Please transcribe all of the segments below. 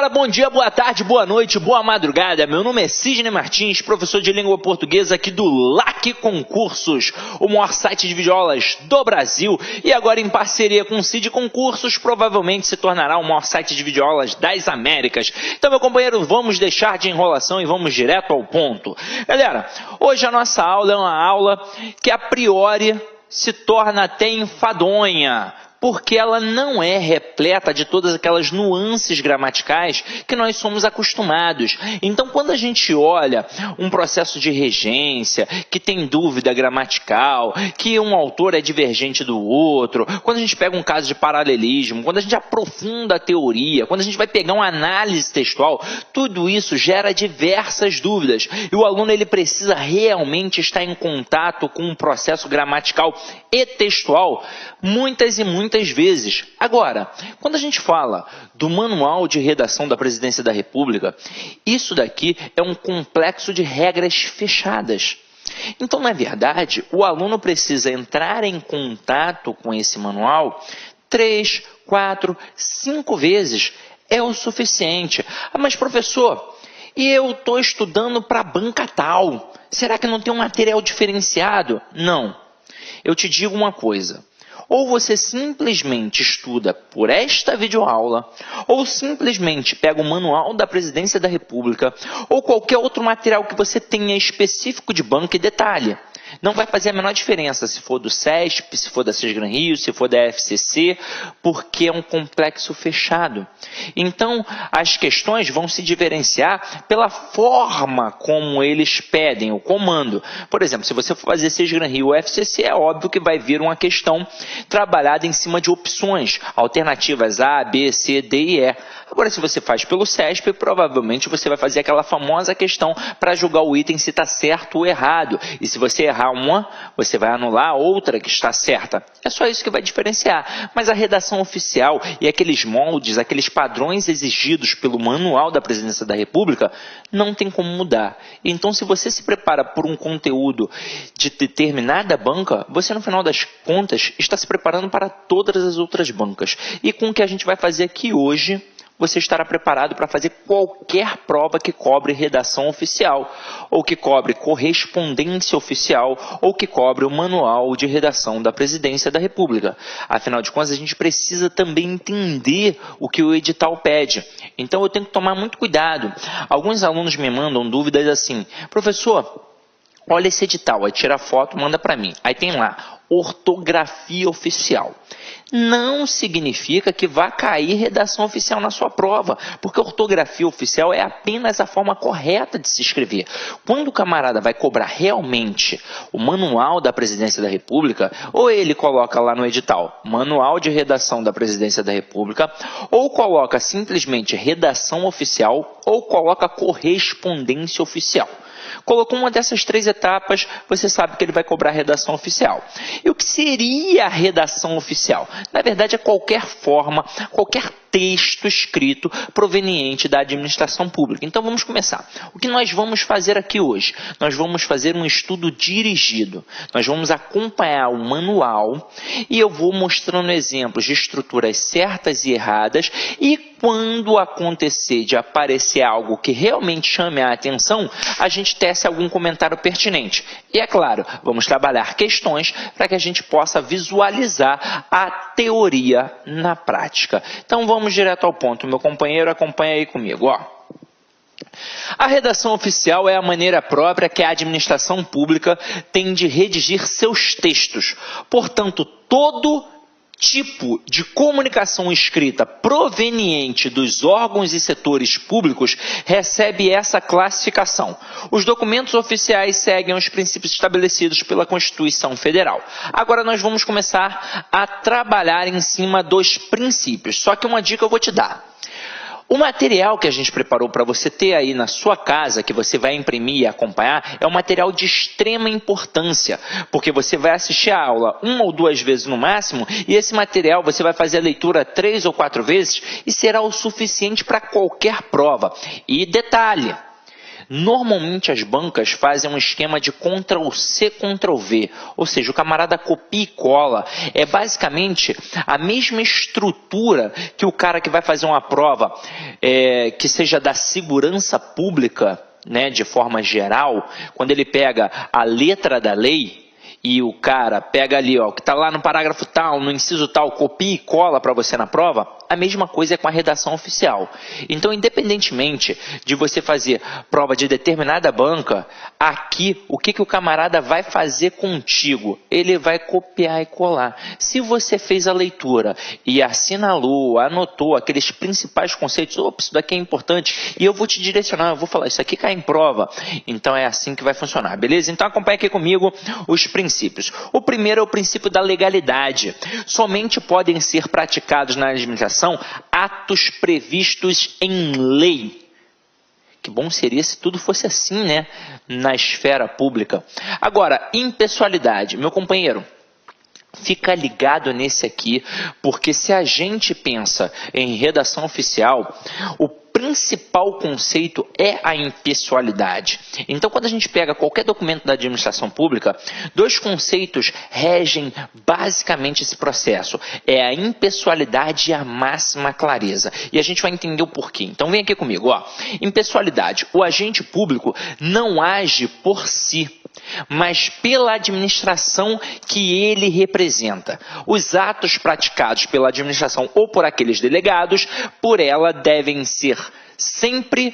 galera, bom dia, boa tarde, boa noite, boa madrugada. Meu nome é Sidney Martins, professor de língua portuguesa aqui do LAC Concursos, o maior site de videoaulas do Brasil. E agora em parceria com o Cid Concursos, provavelmente se tornará o maior site de videoaulas das Américas. Então, meu companheiro, vamos deixar de enrolação e vamos direto ao ponto. Galera, hoje a nossa aula é uma aula que a priori se torna até enfadonha, porque ela não é repleta de todas aquelas nuances gramaticais que nós somos acostumados. Então, quando a gente olha um processo de regência, que tem dúvida gramatical, que um autor é divergente do outro, quando a gente pega um caso de paralelismo, quando a gente aprofunda a teoria, quando a gente vai pegar uma análise textual, tudo isso gera diversas dúvidas. E o aluno ele precisa realmente estar em contato com um processo gramatical e textual muitas e muitas vezes. Agora, quando a gente fala do Manual de Redação da Presidência da República, isso daqui é um complexo de regras fechadas. Então, na verdade, o aluno precisa entrar em contato com esse manual 3, 4, 5 vezes. É o suficiente. Ah, mas professor, e eu estou estudando para a banca tal. Será que não tem um material diferenciado? Não. Eu te digo uma coisa. Ou você simplesmente estuda por esta videoaula, ou simplesmente pega o Manual da Presidência da República, ou qualquer outro material que você tenha específico de banca e detalhe. Não vai fazer a menor diferença se for do CESP, se for da Cisgran Rio, se for da FCC, porque é um complexo fechado. Então, as questões vão se diferenciar pela forma como eles pedem o comando. Por exemplo, se você for fazer Cisgran Rio ou FCC, é óbvio que vai vir uma questão trabalhada em cima de opções, alternativas A, B, C, D e E. Agora, se você faz pelo CESP, provavelmente você vai fazer aquela famosa questão para julgar o item se está certo ou errado. E se você errar uma, você vai anular a outra que está certa. É só isso que vai diferenciar. Mas a redação oficial e aqueles moldes, aqueles padrões exigidos pelo Manual da Presidência da República, não tem como mudar. Então, se você se prepara por um conteúdo de determinada banca, você, no final das contas, está se preparando para todas as outras bancas. E com o que a gente vai fazer aqui hoje, você estará preparado para fazer qualquer prova que cobre redação oficial, ou que cobre correspondência oficial, ou que cobre o Manual de Redação da Presidência da República. Afinal de contas, a gente precisa também entender o que o edital pede. Então, eu tenho que tomar muito cuidado. Alguns alunos me mandam dúvidas assim: professor, olha esse edital, aí tira a foto, manda para mim. Aí tem lá, ortografia oficial. Não significa que vai cair redação oficial na sua prova, porque ortografia oficial é apenas a forma correta de se escrever. Quando o camarada vai cobrar realmente o Manual da Presidência da República, ou ele coloca lá no edital, Manual de Redação da Presidência da República, ou coloca simplesmente redação oficial, ou coloca correspondência oficial. Colocou uma dessas 3 etapas, você sabe que ele vai cobrar a redação oficial. E o que seria a redação oficial? Na verdade, é qualquer forma, qualquer texto escrito proveniente da administração pública. Então, vamos começar. O que nós vamos fazer aqui hoje? Nós vamos fazer um estudo dirigido. Nós vamos acompanhar o manual e eu vou mostrando exemplos de estruturas certas e erradas, e quando acontecer de aparecer algo que realmente chame a atenção, a gente tece algum comentário pertinente. E é claro, vamos trabalhar questões para que a gente possa visualizar a teoria na prática. Então, vamos direto ao ponto. Meu companheiro, acompanha aí comigo, ó. A redação oficial é a maneira própria que a administração pública tem de redigir seus textos. Portanto, todo tipo de comunicação escrita proveniente dos órgãos e setores públicos recebe essa classificação. Os documentos oficiais seguem os princípios estabelecidos pela Constituição Federal. Agora nós vamos começar a trabalhar em cima dos princípios. Só que uma dica eu vou te dar. O material que a gente preparou para você ter aí na sua casa, que você vai imprimir e acompanhar, é um material de extrema importância, porque você vai assistir a aula 1 ou 2 vezes no máximo, e esse material você vai fazer a leitura 3 ou 4 vezes, e será o suficiente para qualquer prova. E detalhe, Normalmente as bancas fazem um esquema de Ctrl+C, Ctrl+V, ou seja, o camarada copia e cola. É basicamente a mesma estrutura que o cara que vai fazer uma prova que seja da segurança pública, né, de forma geral, quando ele pega a letra da lei, e o cara pega ali, ó, que está lá no parágrafo tal, no inciso tal, copia e cola para você na prova, a mesma coisa é com a redação oficial. Então, independentemente de você fazer prova de determinada banca, aqui, o que o camarada vai fazer contigo? Ele vai copiar e colar. Se você fez a leitura e assinalou, anotou aqueles principais conceitos, ops, isso daqui é importante, e eu vou te direcionar, eu vou falar, isso aqui cai em prova. Então, é assim que vai funcionar, beleza? Então, acompanha aqui comigo os princípios. O primeiro é o princípio da legalidade. Somente podem ser praticados na administração atos previstos em lei. Que bom seria se tudo fosse assim, né? Na esfera pública. Agora, impessoalidade. Meu companheiro, fica ligado nesse aqui, porque se a gente pensa em redação oficial, o principal conceito é a impessoalidade. Então, quando a gente pega qualquer documento da administração pública, dois conceitos regem basicamente esse processo. É a impessoalidade e a máxima clareza. E a gente vai entender o porquê. Então, vem aqui comigo. Ó. Impessoalidade. O agente público não age por si, mas pela administração que ele representa. Os atos praticados pela administração ou por aqueles delegados, por ela devem sempre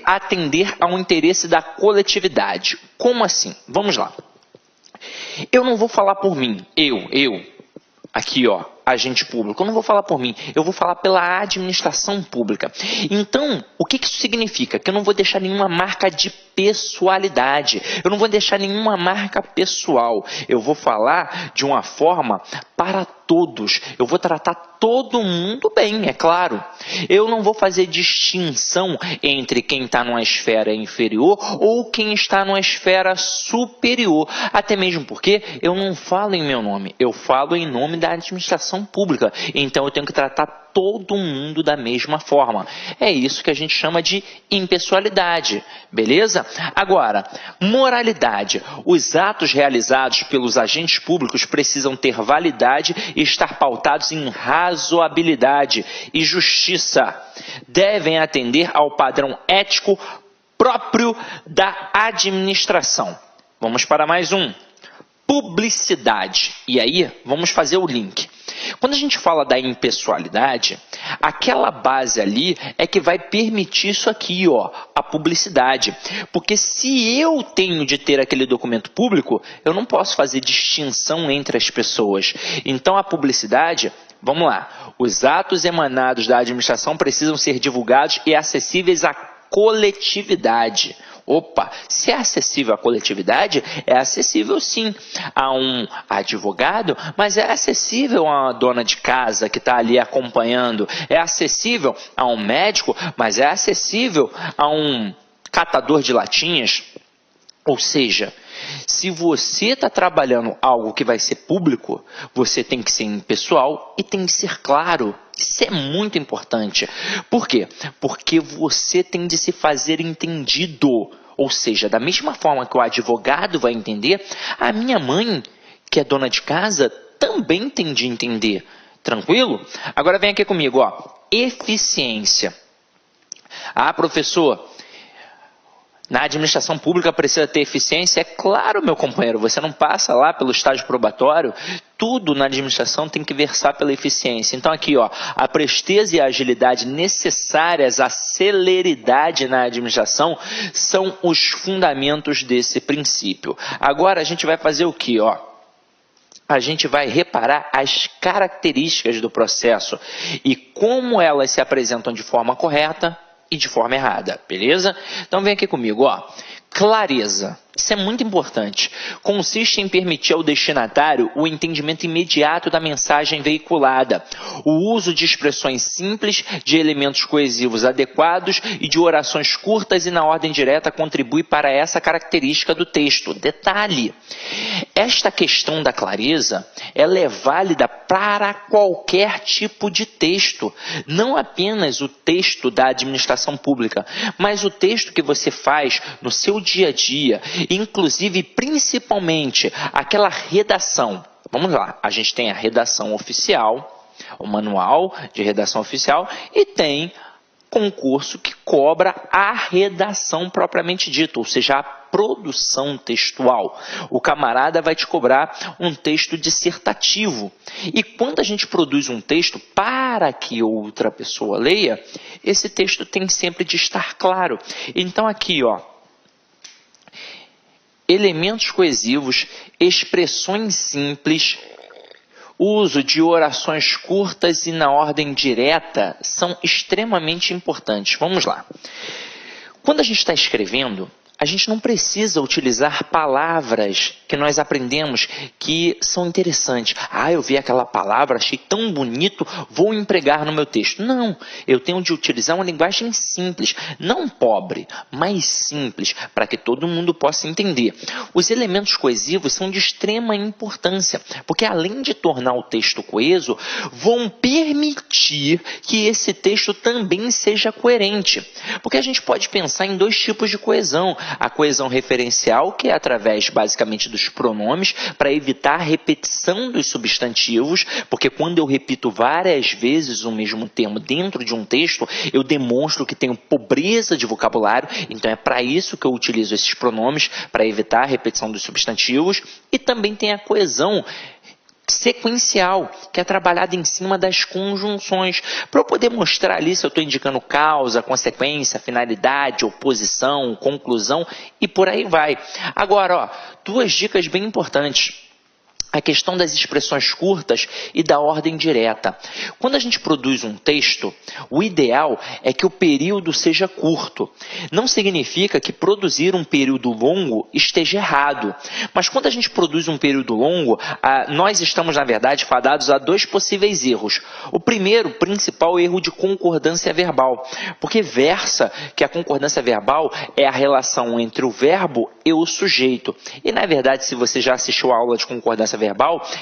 atender ao interesse da coletividade. Como assim? Vamos lá. Eu não vou falar por mim, aqui ó, agente público, eu não vou falar por mim, eu vou falar pela administração pública. Então, o que isso significa? Que eu não vou deixar nenhuma marca de pessoalidade, eu não vou deixar nenhuma marca pessoal, eu vou falar de uma forma para todos, eu vou tratar todo mundo bem, é claro. Eu não vou fazer distinção entre quem está numa esfera inferior ou quem está numa esfera superior, até mesmo porque eu não falo em meu nome, eu falo em nome da administração pública, então eu tenho que tratar todo mundo da mesma forma. É isso que a gente chama de impessoalidade, beleza? Agora, moralidade. Os atos realizados pelos agentes públicos precisam ter validade e estar pautados em razoabilidade e justiça. Devem atender ao padrão ético próprio da administração. Vamos para mais um. Publicidade. E aí, vamos fazer o link. Quando a gente fala da impessoalidade, aquela base ali é que vai permitir isso aqui, ó, a publicidade. Porque se eu tenho de ter aquele documento público, eu não posso fazer distinção entre as pessoas. Então, a publicidade, vamos lá, os atos emanados da administração precisam ser divulgados e acessíveis à coletividade. Opa, se é acessível à coletividade, é acessível sim a um advogado, mas é acessível a uma dona de casa que está ali acompanhando, é acessível a um médico, mas é acessível a um catador de latinhas. Ou seja, se você está trabalhando algo que vai ser público, você tem que ser impessoal e tem que ser claro. Isso é muito importante. Por quê? Porque você tem de se fazer entendido. Ou seja, da mesma forma que o advogado vai entender, a minha mãe, que é dona de casa, também tem de entender. Tranquilo? Agora vem aqui comigo, ó. Eficiência. Ah, professor, na administração pública precisa ter eficiência? É claro, meu companheiro, você não passa lá pelo estágio probatório, tudo na administração tem que versar pela eficiência. Então aqui, ó, a presteza e a agilidade necessárias, a celeridade na administração são os fundamentos desse princípio. Agora a gente vai fazer o quê, ó? A gente vai reparar as características do processo e como elas se apresentam de forma correta e de forma errada, beleza? Então vem aqui comigo, ó. Clareza. Isso é muito importante. Consiste em permitir ao destinatário o entendimento imediato da mensagem veiculada, o uso de expressões simples, de elementos coesivos adequados e de orações curtas e na ordem direta contribui para essa característica do texto. Detalhe, Esta questão da clareza, ela é válida para qualquer tipo de texto, não apenas o texto da administração pública, mas o texto que você faz no seu dia a dia, inclusive, principalmente, aquela redação. Vamos lá, a gente tem a redação oficial, o manual de redação oficial, e tem concurso que cobra a redação propriamente dita, ou seja, a produção textual. O camarada vai te cobrar um texto dissertativo. E quando a gente produz um texto para que outra pessoa leia, esse texto tem sempre de estar claro. Então aqui, ó, elementos coesivos, expressões simples, uso de orações curtas e na ordem direta são extremamente importantes. Vamos lá. Quando a gente está escrevendo, a gente não precisa utilizar palavras que nós aprendemos que são interessantes. Ah, eu vi aquela palavra, achei tão bonito, vou empregar no meu texto. Não, eu tenho de utilizar uma linguagem simples, não pobre, mas simples, para que todo mundo possa entender. Os elementos coesivos são de extrema importância, porque além de tornar o texto coeso, vão permitir que esse texto também seja coerente. Porque a gente pode pensar em dois tipos de coesão. A coesão referencial, que é através basicamente dos pronomes, para evitar a repetição dos substantivos, porque quando eu repito várias vezes o mesmo termo dentro de um texto, eu demonstro que tenho pobreza de vocabulário, então é para isso que eu utilizo esses pronomes, para evitar a repetição dos substantivos. E também tem a coesão sequencial, que é trabalhada em cima das conjunções, para eu poder mostrar ali se eu estou indicando causa, consequência, finalidade, oposição, conclusão e por aí vai. Agora, ó, duas dicas bem importantes. A questão das expressões curtas e da ordem direta. Quando a gente produz um texto, o ideal é que o período seja curto. Não significa que produzir um período longo esteja errado. Mas quando a gente produz um período longo, nós estamos, na verdade, fadados a dois possíveis erros. O primeiro, principal erro de concordância verbal. Porque versa que a concordância verbal é a relação entre o verbo e o sujeito. E, na verdade, se você já assistiu a aula de concordância verbal,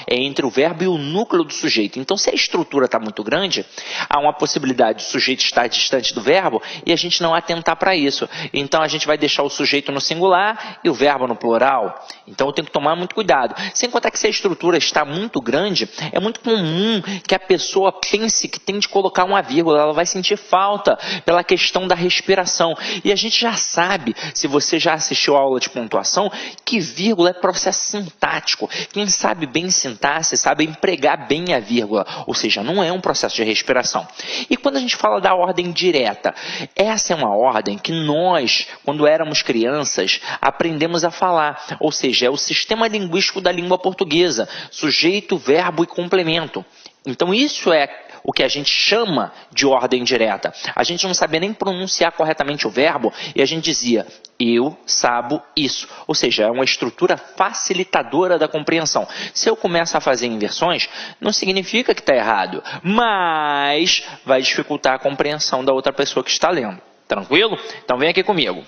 é entre o verbo e o núcleo do sujeito. Então, se a estrutura está muito grande, há uma possibilidade do sujeito estar distante do verbo e a gente não atentar para isso. Então, a gente vai deixar o sujeito no singular e o verbo no plural. Então, eu tenho que tomar muito cuidado. Sem contar que se a estrutura está muito grande, é muito comum que a pessoa pense que tem de colocar uma vírgula. Ela vai sentir falta pela questão da respiração. E a gente já sabe, se você já assistiu a aula de pontuação, que vírgula é processo sintático. Quem sabe bem sintaxe, sabe empregar bem a vírgula, ou seja, não é um processo de respiração. E quando a gente fala da ordem direta, essa é uma ordem que nós, quando éramos crianças, aprendemos a falar, ou seja, é o sistema linguístico da língua portuguesa, sujeito, verbo e complemento. Então isso é o que a gente chama de ordem direta. A gente não sabia nem pronunciar corretamente o verbo e a gente dizia, eu sabo isso. Ou seja, é uma estrutura facilitadora da compreensão. Se eu começo a fazer inversões, não significa que está errado, mas vai dificultar a compreensão da outra pessoa que está lendo. Tranquilo? Então vem aqui comigo.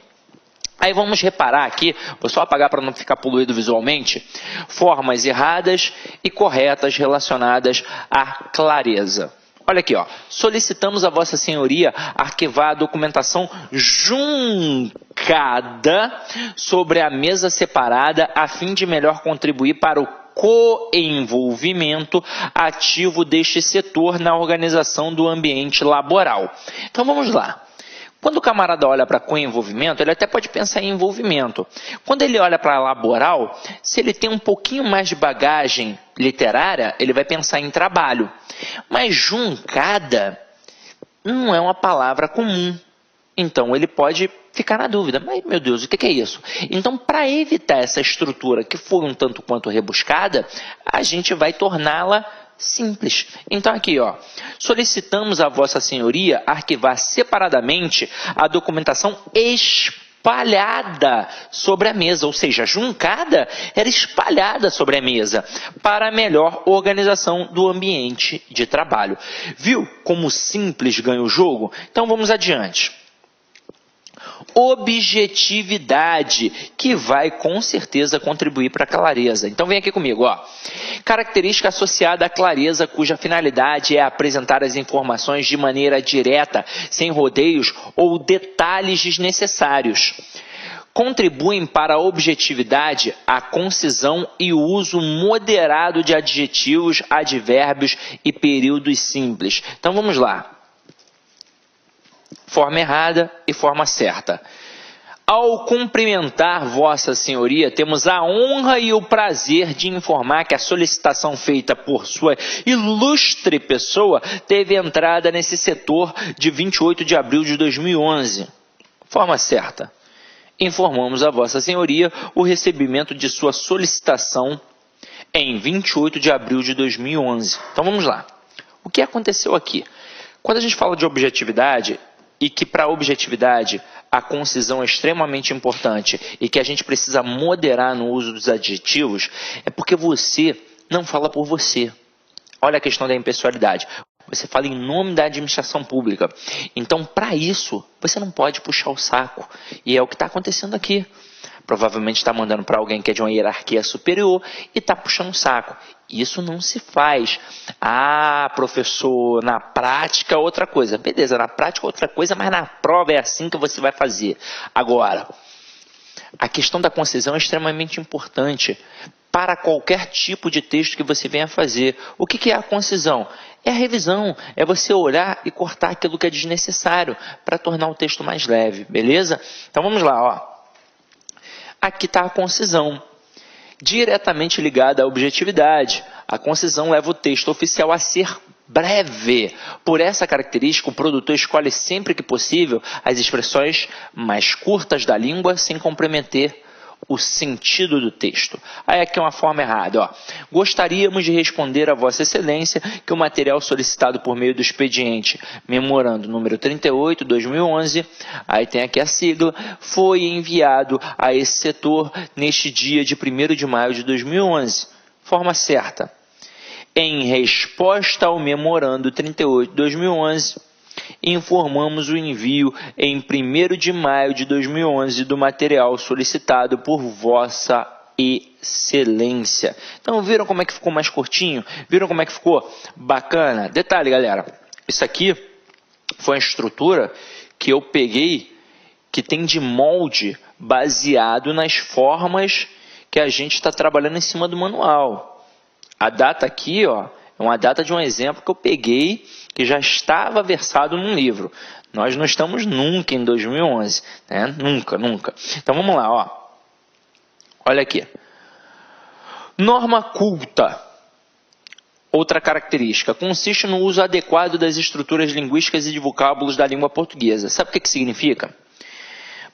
Aí vamos reparar aqui, vou só apagar para não ficar poluído visualmente, formas erradas e corretas relacionadas à clareza. Olha aqui, ó. Solicitamos a Vossa Senhoria arquivar a documentação juncada sobre a mesa separada a fim de melhor contribuir para o coenvolvimento ativo deste setor na organização do ambiente laboral. Então vamos lá. Quando o camarada olha para coenvolvimento, ele até pode pensar em envolvimento. Quando ele olha para laboral, se ele tem um pouquinho mais de bagagem literária, ele vai pensar em trabalho. Mas juncada não é uma palavra comum. Então ele pode ficar na dúvida. Mas, meu Deus, o que é isso? Então, para evitar essa estrutura que for um tanto quanto rebuscada, a gente vai torná-la simples. Então aqui, ó, solicitamos a Vossa Senhoria arquivar separadamente a documentação espalhada sobre a mesa, ou seja, juncada era espalhada sobre a mesa, para a melhor organização do ambiente de trabalho. Viu como simples ganha o jogo? Então vamos adiante. objetividade, que vai com certeza contribuir para a clareza. Então vem aqui comigo, ó. Característica associada à clareza, cuja finalidade é apresentar as informações de maneira direta, sem rodeios ou detalhes desnecessários. Contribuem para a objetividade, a concisão e o uso moderado de adjetivos, advérbios e períodos simples. Então vamos lá. Forma errada e forma certa. Ao cumprimentar Vossa Senhoria, temos a honra e o prazer de informar que a solicitação feita por sua ilustre pessoa teve entrada nesse setor de 28 de abril de 2011. Forma certa. Informamos a Vossa Senhoria o recebimento de sua solicitação em 28 de abril de 2011. Então vamos lá. O que aconteceu aqui? Quando a gente fala de objetividade, e que para a objetividade a concisão é extremamente importante e que a gente precisa moderar no uso dos adjetivos, é porque você não fala por você. Olha a questão da impessoalidade. Você fala em nome da administração pública. Então, para isso, você não pode puxar o saco. E é o que está acontecendo aqui. Provavelmente está mandando para alguém que é de uma hierarquia superior e está puxando o saco. Isso não se faz. Ah, professor, na prática outra coisa. Beleza, na prática outra coisa, mas na prova é assim que você vai fazer. Agora, a questão da concisão é extremamente importante para qualquer tipo de texto que você venha fazer. O que é a concisão? É a revisão, é você olhar e cortar aquilo que é desnecessário para tornar o texto mais leve, beleza? Então vamos lá, ó. Aqui está a concisão, diretamente ligada à objetividade. A concisão leva o texto oficial a ser breve. Por essa característica, o produtor escolhe sempre que possível as expressões mais curtas da língua sem comprometer o sentido do texto. Aí aqui é uma forma errada, ó. Gostaríamos de responder a Vossa Excelência que o material solicitado por meio do expediente memorando número 38, 2011, aí tem aqui a sigla, foi enviado a esse setor neste dia de 1º de maio de 2011. Forma certa. Em resposta ao memorando 38, 2011, informamos o envio em 1º de maio de 2011 do material solicitado por Vossa Excelência. Então, viram como é que ficou mais curtinho? Viram como é que ficou bacana? Detalhe, galera, isso aqui foi uma estrutura que eu peguei, que tem de molde baseado nas formas que a gente está trabalhando em cima do manual. A data aqui, ó, é uma data de um exemplo que eu peguei, que já estava versado num livro. Nós não estamos nunca em 2011, né? Nunca, nunca. Então vamos lá, ó. Olha aqui. Norma culta. Outra característica, consiste no uso adequado das estruturas linguísticas e de vocábulos da língua portuguesa. Sabe o que significa?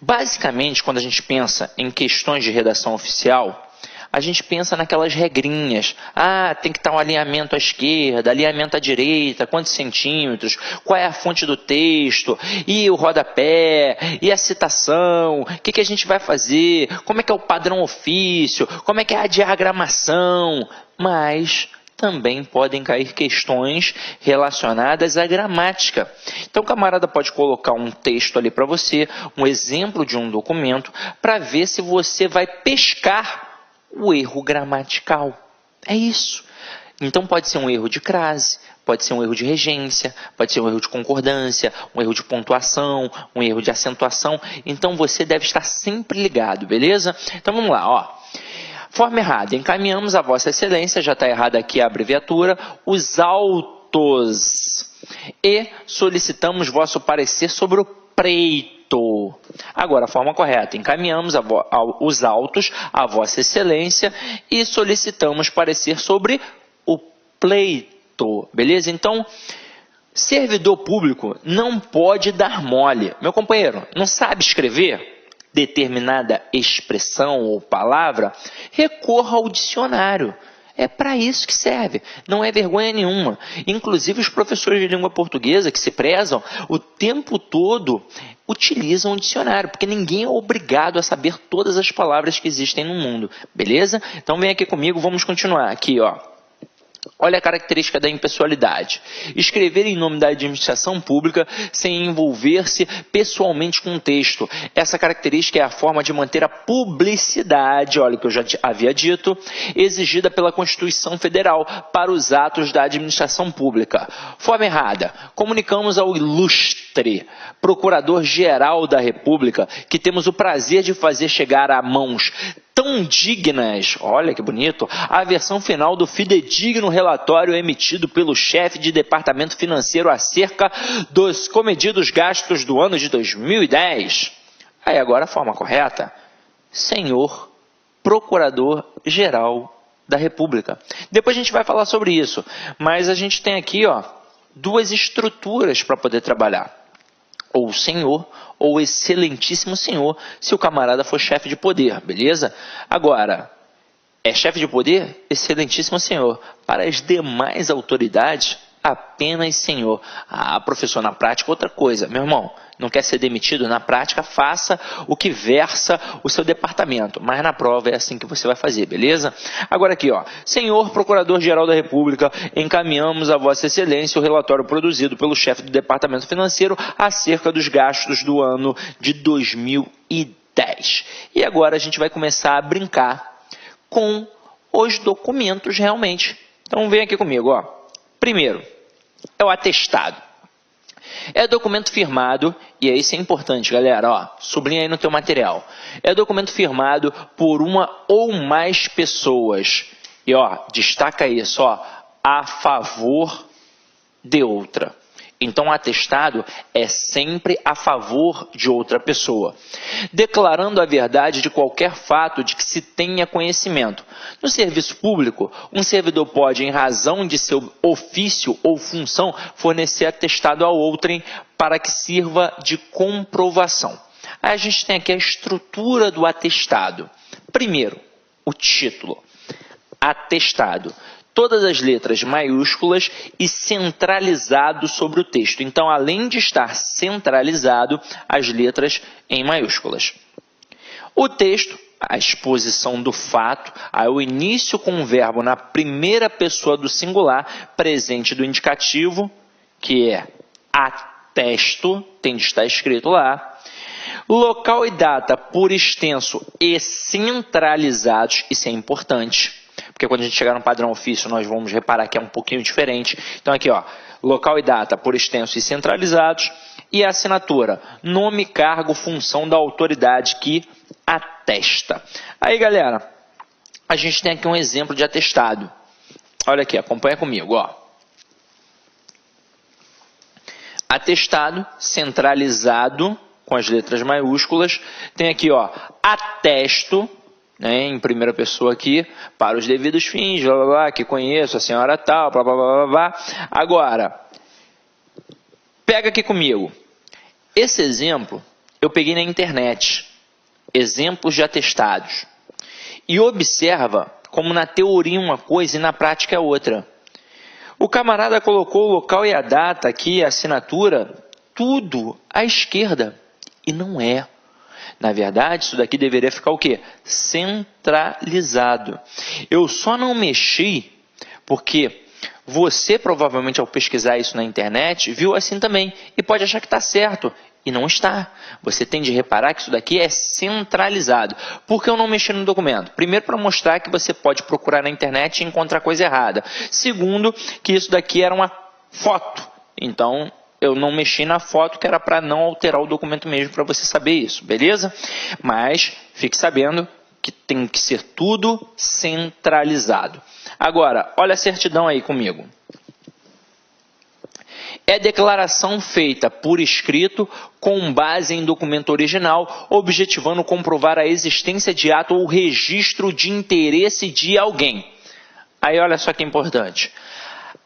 Basicamente, quando a gente pensa em questões de redação oficial, a gente pensa naquelas regrinhas. Ah, tem que estar um alinhamento à esquerda, alinhamento à direita, quantos centímetros, qual é a fonte do texto, e o rodapé, e a citação, o que a gente vai fazer, como é que é o padrão ofício, como é que é a diagramação. Mas também podem cair questões relacionadas à gramática. Então o camarada pode colocar um texto ali para você, um exemplo de um documento, para ver se você vai pescar o erro gramatical. É isso. Então pode ser um erro de crase, pode ser um erro de regência, pode ser um erro de concordância, um erro de pontuação, um erro de acentuação. Então você deve estar sempre ligado, beleza? Então vamos lá, ó. Forma errada. Encaminhamos a Vossa Excelência, já está errada aqui a abreviatura, os autos e solicitamos vosso parecer sobre o preito. Agora, a forma correta, encaminhamos os autos à Vossa Excelência e solicitamos parecer sobre o pleito, beleza? Então, servidor público não pode dar mole. Meu companheiro, não sabe escrever determinada expressão ou palavra? Recorra ao dicionário. É para isso que serve, não é vergonha nenhuma. Inclusive os professores de língua portuguesa que se prezam, o tempo todo utilizam o dicionário, porque ninguém é obrigado a saber todas as palavras que existem no mundo, beleza? Então vem aqui comigo, vamos continuar aqui, ó. Olha a característica da impessoalidade. Escrever em nome da administração pública sem envolver-se pessoalmente com o texto. Essa característica é a forma de manter a publicidade, olha o que eu já havia dito, exigida pela Constituição Federal para os atos da administração pública. Forma errada. Comunicamos ao ilustre Procurador-Geral da República que temos o prazer de fazer chegar a mãos tão dignas, olha que bonito, a versão final do fidedigno relatório emitido pelo chefe de departamento financeiro acerca dos comedidos gastos do ano de 2010. Aí agora a forma correta, senhor Procurador-Geral da República. Depois a gente vai falar sobre isso, mas a gente tem aqui, ó, duas estruturas para poder trabalhar. Ou senhor, ou excelentíssimo senhor, se o camarada for chefe de poder, beleza? Agora, é chefe de poder? Excelentíssimo senhor. Para as demais autoridades, apenas senhor. Ah, professor, na prática outra coisa. Meu irmão, não quer ser demitido? Na prática, faça o que versa o seu departamento. Mas na prova é assim que você vai fazer, beleza? Agora aqui, ó. Senhor Procurador-Geral da República, encaminhamos a Vossa Excelência o relatório produzido pelo chefe do Departamento Financeiro acerca dos gastos do ano de 2010. E agora a gente vai começar a brincar com os documentos realmente. Então vem aqui comigo, ó. Primeiro, é o atestado. É documento firmado, e isso é importante, galera, ó, sublinha aí no teu material. É documento firmado por uma ou mais pessoas. E ó, destaca isso, ó, a favor de outra. Então, o atestado é sempre a favor de outra pessoa, declarando a verdade de qualquer fato de que se tenha conhecimento. No serviço público, um servidor pode, em razão de seu ofício ou função, fornecer atestado a outrem para que sirva de comprovação. Aí a gente tem aqui a estrutura do atestado. Primeiro, o título. Atestado. Todas as letras maiúsculas e centralizado sobre o texto. Então, além de estar centralizado, as letras em maiúsculas. O texto, a exposição do fato, o início com o verbo na primeira pessoa do singular, presente do indicativo, que é atesto, tem de estar escrito lá. Local e data por extenso e centralizados, isso é importante. Porque quando a gente chegar no padrão ofício, nós vamos reparar que é um pouquinho diferente. Então aqui, ó, local e data por extenso e centralizados. E a assinatura, nome, cargo, função da autoridade que atesta. Aí, galera, a gente tem aqui um exemplo de atestado. Olha aqui, acompanha comigo, ó. Atestado centralizado com as letras maiúsculas. Tem aqui, ó, atesto, né, em primeira pessoa aqui, para os devidos fins, blá, blá, blá, que conheço a senhora tal, blá, blá, blá, blá, blá. Agora, pega aqui comigo. Esse exemplo eu peguei na internet. Exemplos de atestados. E observa como na teoria uma coisa e na prática é outra. O camarada colocou o local e a data aqui, a assinatura, tudo à esquerda. E não é. Na verdade, isso daqui deveria ficar o quê? Centralizado. Eu só não mexi porque você provavelmente ao pesquisar isso na internet viu assim também e pode achar que está certo. E não está. Você tem de reparar que isso daqui é centralizado. Por que eu não mexi no documento? Primeiro, para mostrar que você pode procurar na internet e encontrar coisa errada. Segundo, que isso daqui era uma foto. Então, eu não mexi na foto, que era para não alterar o documento mesmo, para você saber isso, beleza? Mas fique sabendo que tem que ser tudo centralizado. Agora, olha a certidão aí comigo. É declaração feita por escrito com base em documento original, objetivando comprovar a existência de ato ou registro de interesse de alguém. Aí olha só que importante.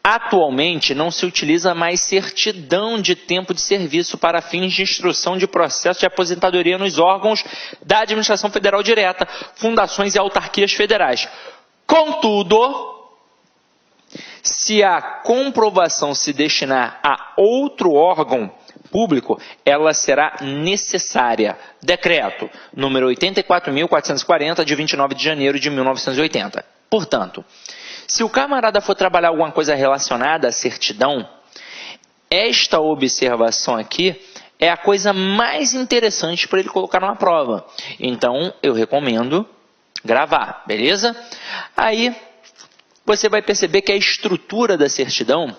Atualmente não se utiliza mais certidão de tempo de serviço para fins de instrução de processo de aposentadoria nos órgãos da administração federal direta, fundações e autarquias federais. Contudo, se a comprovação se destinar a outro órgão público, ela será necessária. Decreto número 84.440, de 29 de janeiro de 1980. Portanto, Se o camarada for trabalhar alguma coisa relacionada à certidão, esta observação aqui é a coisa mais interessante para ele colocar numa prova. Então, eu recomendo gravar, beleza? Aí, você vai perceber que a estrutura da certidão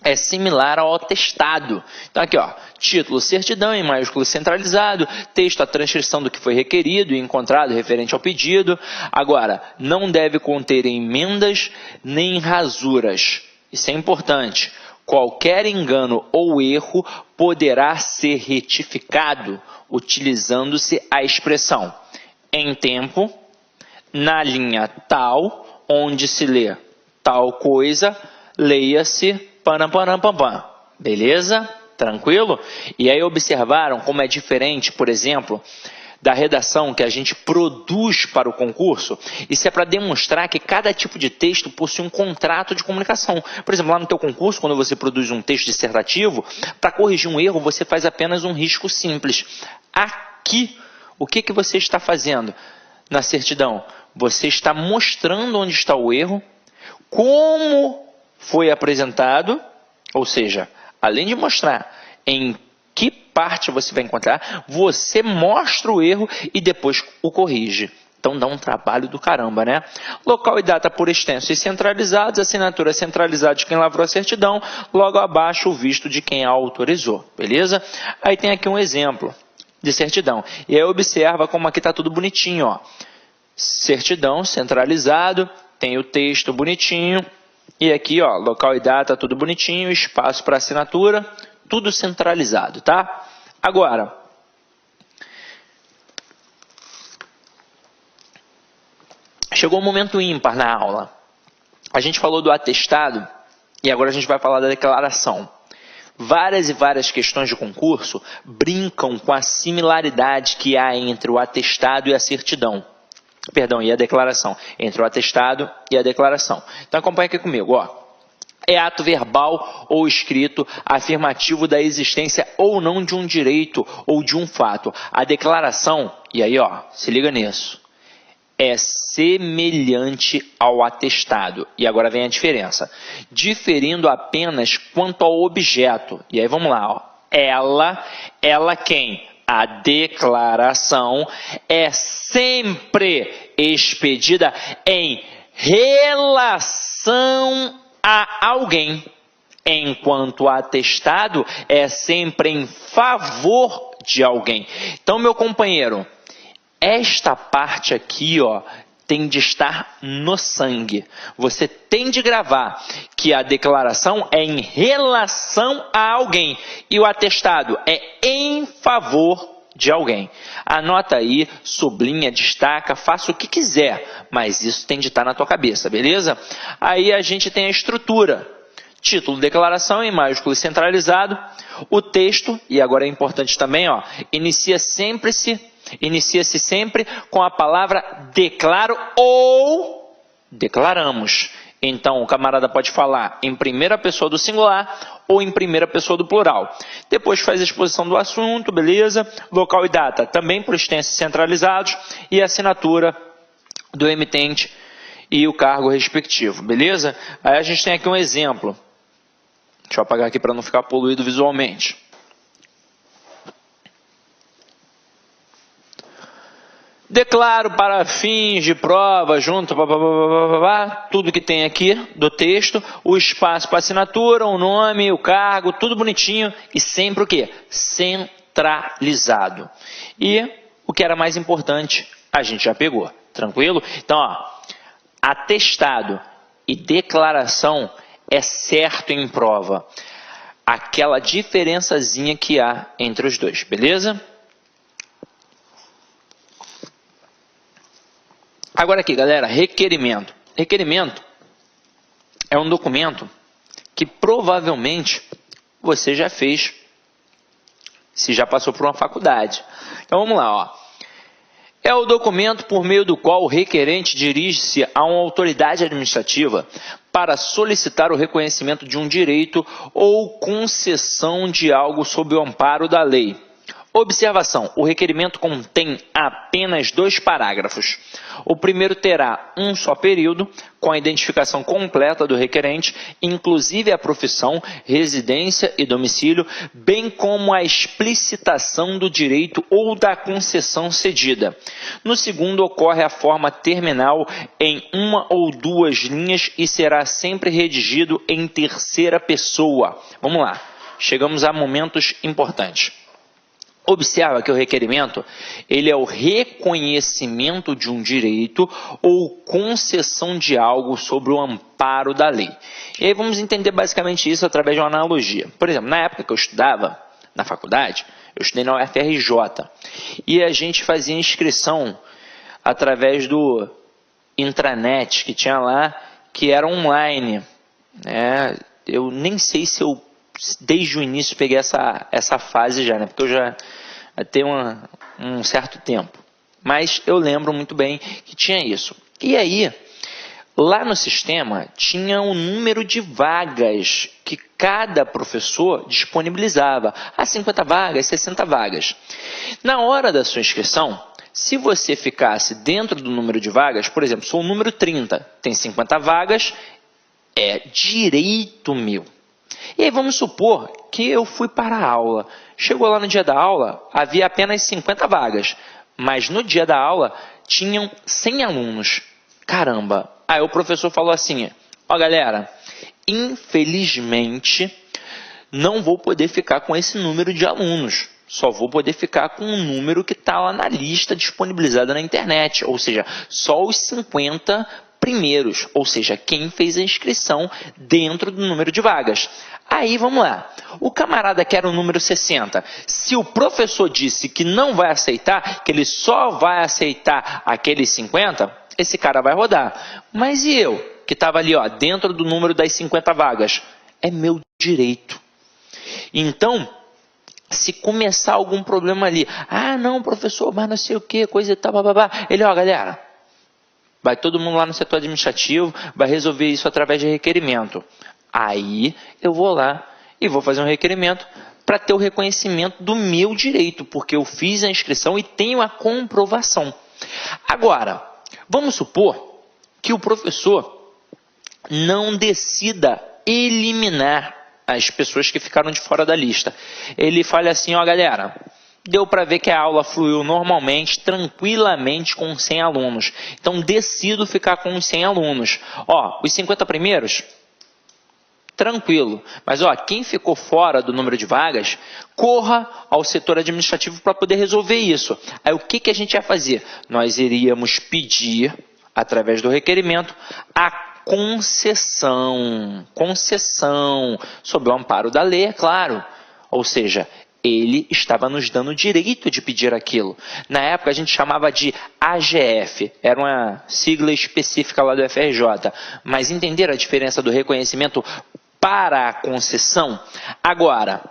é similar ao atestado. Então, aqui, ó, título, certidão em maiúsculo centralizado, texto, a transcrição do que foi requerido e encontrado referente ao pedido. Agora, não deve conter emendas nem rasuras. Isso é importante. Qualquer engano ou erro poderá ser retificado utilizando-se a expressão em tempo, na linha tal, onde se lê tal coisa, leia-se pam. Beleza? Tranquilo? E aí observaram como é diferente, por exemplo, da redação que a gente produz para o concurso? Isso é para demonstrar que cada tipo de texto possui um contrato de comunicação. Por exemplo, lá no teu concurso, quando você produz um texto dissertativo, para corrigir um erro, você faz apenas um risco simples. Aqui, o que você está fazendo na certidão? Você está mostrando onde está o erro, como foi apresentado, ou seja, além de mostrar em que parte você vai encontrar, você mostra o erro e depois o corrige. Então dá um trabalho do caramba, né? Local e data por extenso e centralizados, assinatura centralizada de quem lavrou a certidão, logo abaixo o visto de quem a autorizou, beleza? Aí tem aqui um exemplo de certidão. E aí observa como aqui está tudo bonitinho, ó. Certidão centralizado, tem o texto bonitinho, e aqui, ó, local e data tudo bonitinho, espaço para assinatura, tudo centralizado, tá? Agora, chegou um momento ímpar na aula. A gente falou do atestado e agora a gente vai falar da declaração. Várias e várias questões de concurso brincam com a similaridade que há entre o atestado e a certidão. Perdão, e a declaração. Entre o atestado e a declaração. Então acompanha aqui comigo, ó. É ato verbal ou escrito afirmativo da existência ou não de um direito ou de um fato. A declaração, e aí ó, se liga nisso, é semelhante ao atestado. E agora vem a diferença. Diferindo apenas quanto ao objeto. E aí vamos lá, ó. Ela quem? A declaração é sempre expedida em relação a alguém, enquanto o atestado é sempre em favor de alguém. Então, meu companheiro, esta parte aqui, ó, tem de estar no sangue. Você tem de gravar que a declaração é em relação a alguém e o atestado é em favor de alguém. Anota aí, sublinha, destaca, faça o que quiser, mas isso tem de estar na tua cabeça, beleza? Aí a gente tem a estrutura. Título, declaração em maiúsculo e centralizado. O texto, e agora é importante também, ó, inicia-se sempre com a palavra declaro ou declaramos. Então, o camarada pode falar em primeira pessoa do singular ou em primeira pessoa do plural. Depois faz a exposição do assunto, beleza? Local e data também por extenso centralizados e assinatura do emitente e o cargo respectivo, beleza? Aí a gente tem aqui um exemplo. Deixa eu apagar aqui para não ficar poluído visualmente. Declaro para fins de prova, junto, tudo que tem aqui do texto, o espaço para assinatura, o nome, o cargo, tudo bonitinho e sempre o quê? Centralizado. E o que era mais importante, a gente já pegou, tranquilo? Então, ó, atestado e declaração é certo em prova. Aquela diferençazinha que há entre os dois, beleza? Agora aqui, galera, requerimento. Requerimento é um documento que provavelmente você já fez, se já passou por uma faculdade. Então vamos lá, ó. É o documento por meio do qual o requerente dirige-se a uma autoridade administrativa para solicitar o reconhecimento de um direito ou concessão de algo sob o amparo da lei. Observação: o requerimento contém apenas 2 parágrafos. O primeiro terá um só período, com a identificação completa do requerente, inclusive a profissão, residência e domicílio, bem como a explicitação do direito ou da concessão cedida. No segundo, ocorre a forma terminal em 1 ou 2 linhas e será sempre redigido em terceira pessoa. Vamos lá, chegamos a momentos importantes. Observa que o requerimento, ele é o reconhecimento de um direito ou concessão de algo sobre o amparo da lei. E aí vamos entender basicamente isso através de uma analogia. Por exemplo, na época que eu estudava na faculdade, eu estudei na UFRJ, e a gente fazia inscrição através do intranet que tinha lá, que era online. Eu nem sei se eu desde o início peguei essa fase já, né? Porque eu já tenho um certo tempo. Mas eu lembro muito bem que tinha isso. E aí, lá no sistema, tinha um número de vagas que cada professor disponibilizava. 50 vagas, 60 vagas. Na hora da sua inscrição, se você ficasse dentro do número de vagas, por exemplo, sou o número 30, tem 50 vagas, é direito meu. E aí vamos supor que eu fui para a aula. Chegou lá no dia da aula, havia apenas 50 vagas. Mas no dia da aula, tinham 100 alunos. Caramba! Aí o professor falou assim, galera, infelizmente, não vou poder ficar com esse número de alunos. Só vou poder ficar com um número que está lá na lista disponibilizada na internet. Ou seja, só os 50 primeiros, ou seja, quem fez a inscrição dentro do número de vagas. Aí vamos lá, o camarada que era o número 60, se o professor disse que não vai aceitar, que ele só vai aceitar aqueles 50, esse cara vai rodar. Mas e eu, que estava ali dentro do número das 50 vagas? É meu direito. Então, se começar algum problema ali, não professor, mas não sei o que, coisa e tal, bababá, ele, galera, vai todo mundo lá no setor administrativo, vai resolver isso através de requerimento. Aí eu vou lá e vou fazer um requerimento para ter o reconhecimento do meu direito, porque eu fiz a inscrição e tenho a comprovação. Agora, vamos supor que o professor não decida eliminar as pessoas que ficaram de fora da lista. Ele fala assim, galera, deu para ver que a aula fluiu normalmente, tranquilamente com 100 alunos. Então, decido ficar com os 100 alunos. Os 50 primeiros, tranquilo. Mas, quem ficou fora do número de vagas, corra ao setor administrativo para poder resolver isso. Aí, o que a gente ia fazer? Nós iríamos pedir, através do requerimento, a concessão sob o amparo da lei, é claro. Ou seja, ele estava nos dando o direito de pedir aquilo. Na época a gente chamava de AGF, era uma sigla específica lá do FRJ. Mas entenderam a diferença do reconhecimento para a concessão? Agora,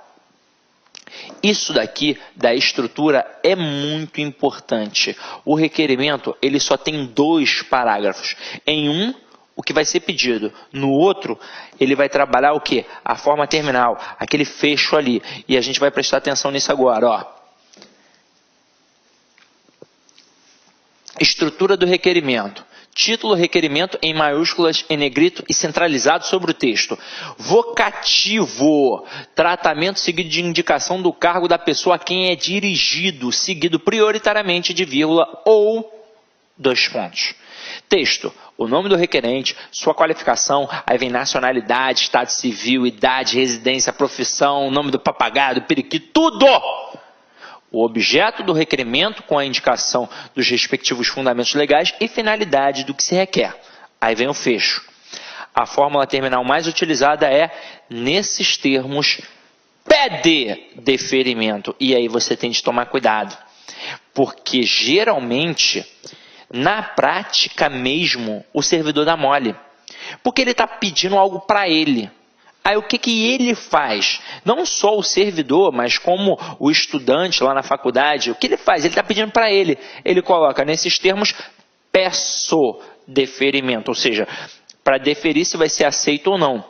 isso daqui da estrutura é muito importante. O requerimento, ele só tem 2 parágrafos. Em um, o que vai ser pedido. No outro, ele vai trabalhar o quê? A forma terminal, aquele fecho ali. E a gente vai prestar atenção nisso agora. Estrutura do requerimento. Título, requerimento em maiúsculas, em negrito e centralizado sobre o texto. Vocativo, tratamento seguido de indicação do cargo da pessoa a quem é dirigido, seguido prioritariamente de vírgula ou 2 pontos. Texto, o nome do requerente, sua qualificação, aí vem nacionalidade, estado civil, idade, residência, profissão, nome do papagaio, do periquito, tudo! O objeto do requerimento com a indicação dos respectivos fundamentos legais e finalidade do que se requer. Aí vem o fecho. A fórmula terminal mais utilizada é, nesses termos, pede deferimento. E aí você tem de tomar cuidado. Porque geralmente, na prática mesmo, o servidor dá mole. Porque ele está pedindo algo para ele. Aí o que ele faz? Não só o servidor, mas como o estudante lá na faculdade, o que ele faz? Ele está pedindo para ele. Ele coloca nesses termos, peço deferimento, ou seja, para deferir se vai ser aceito ou não.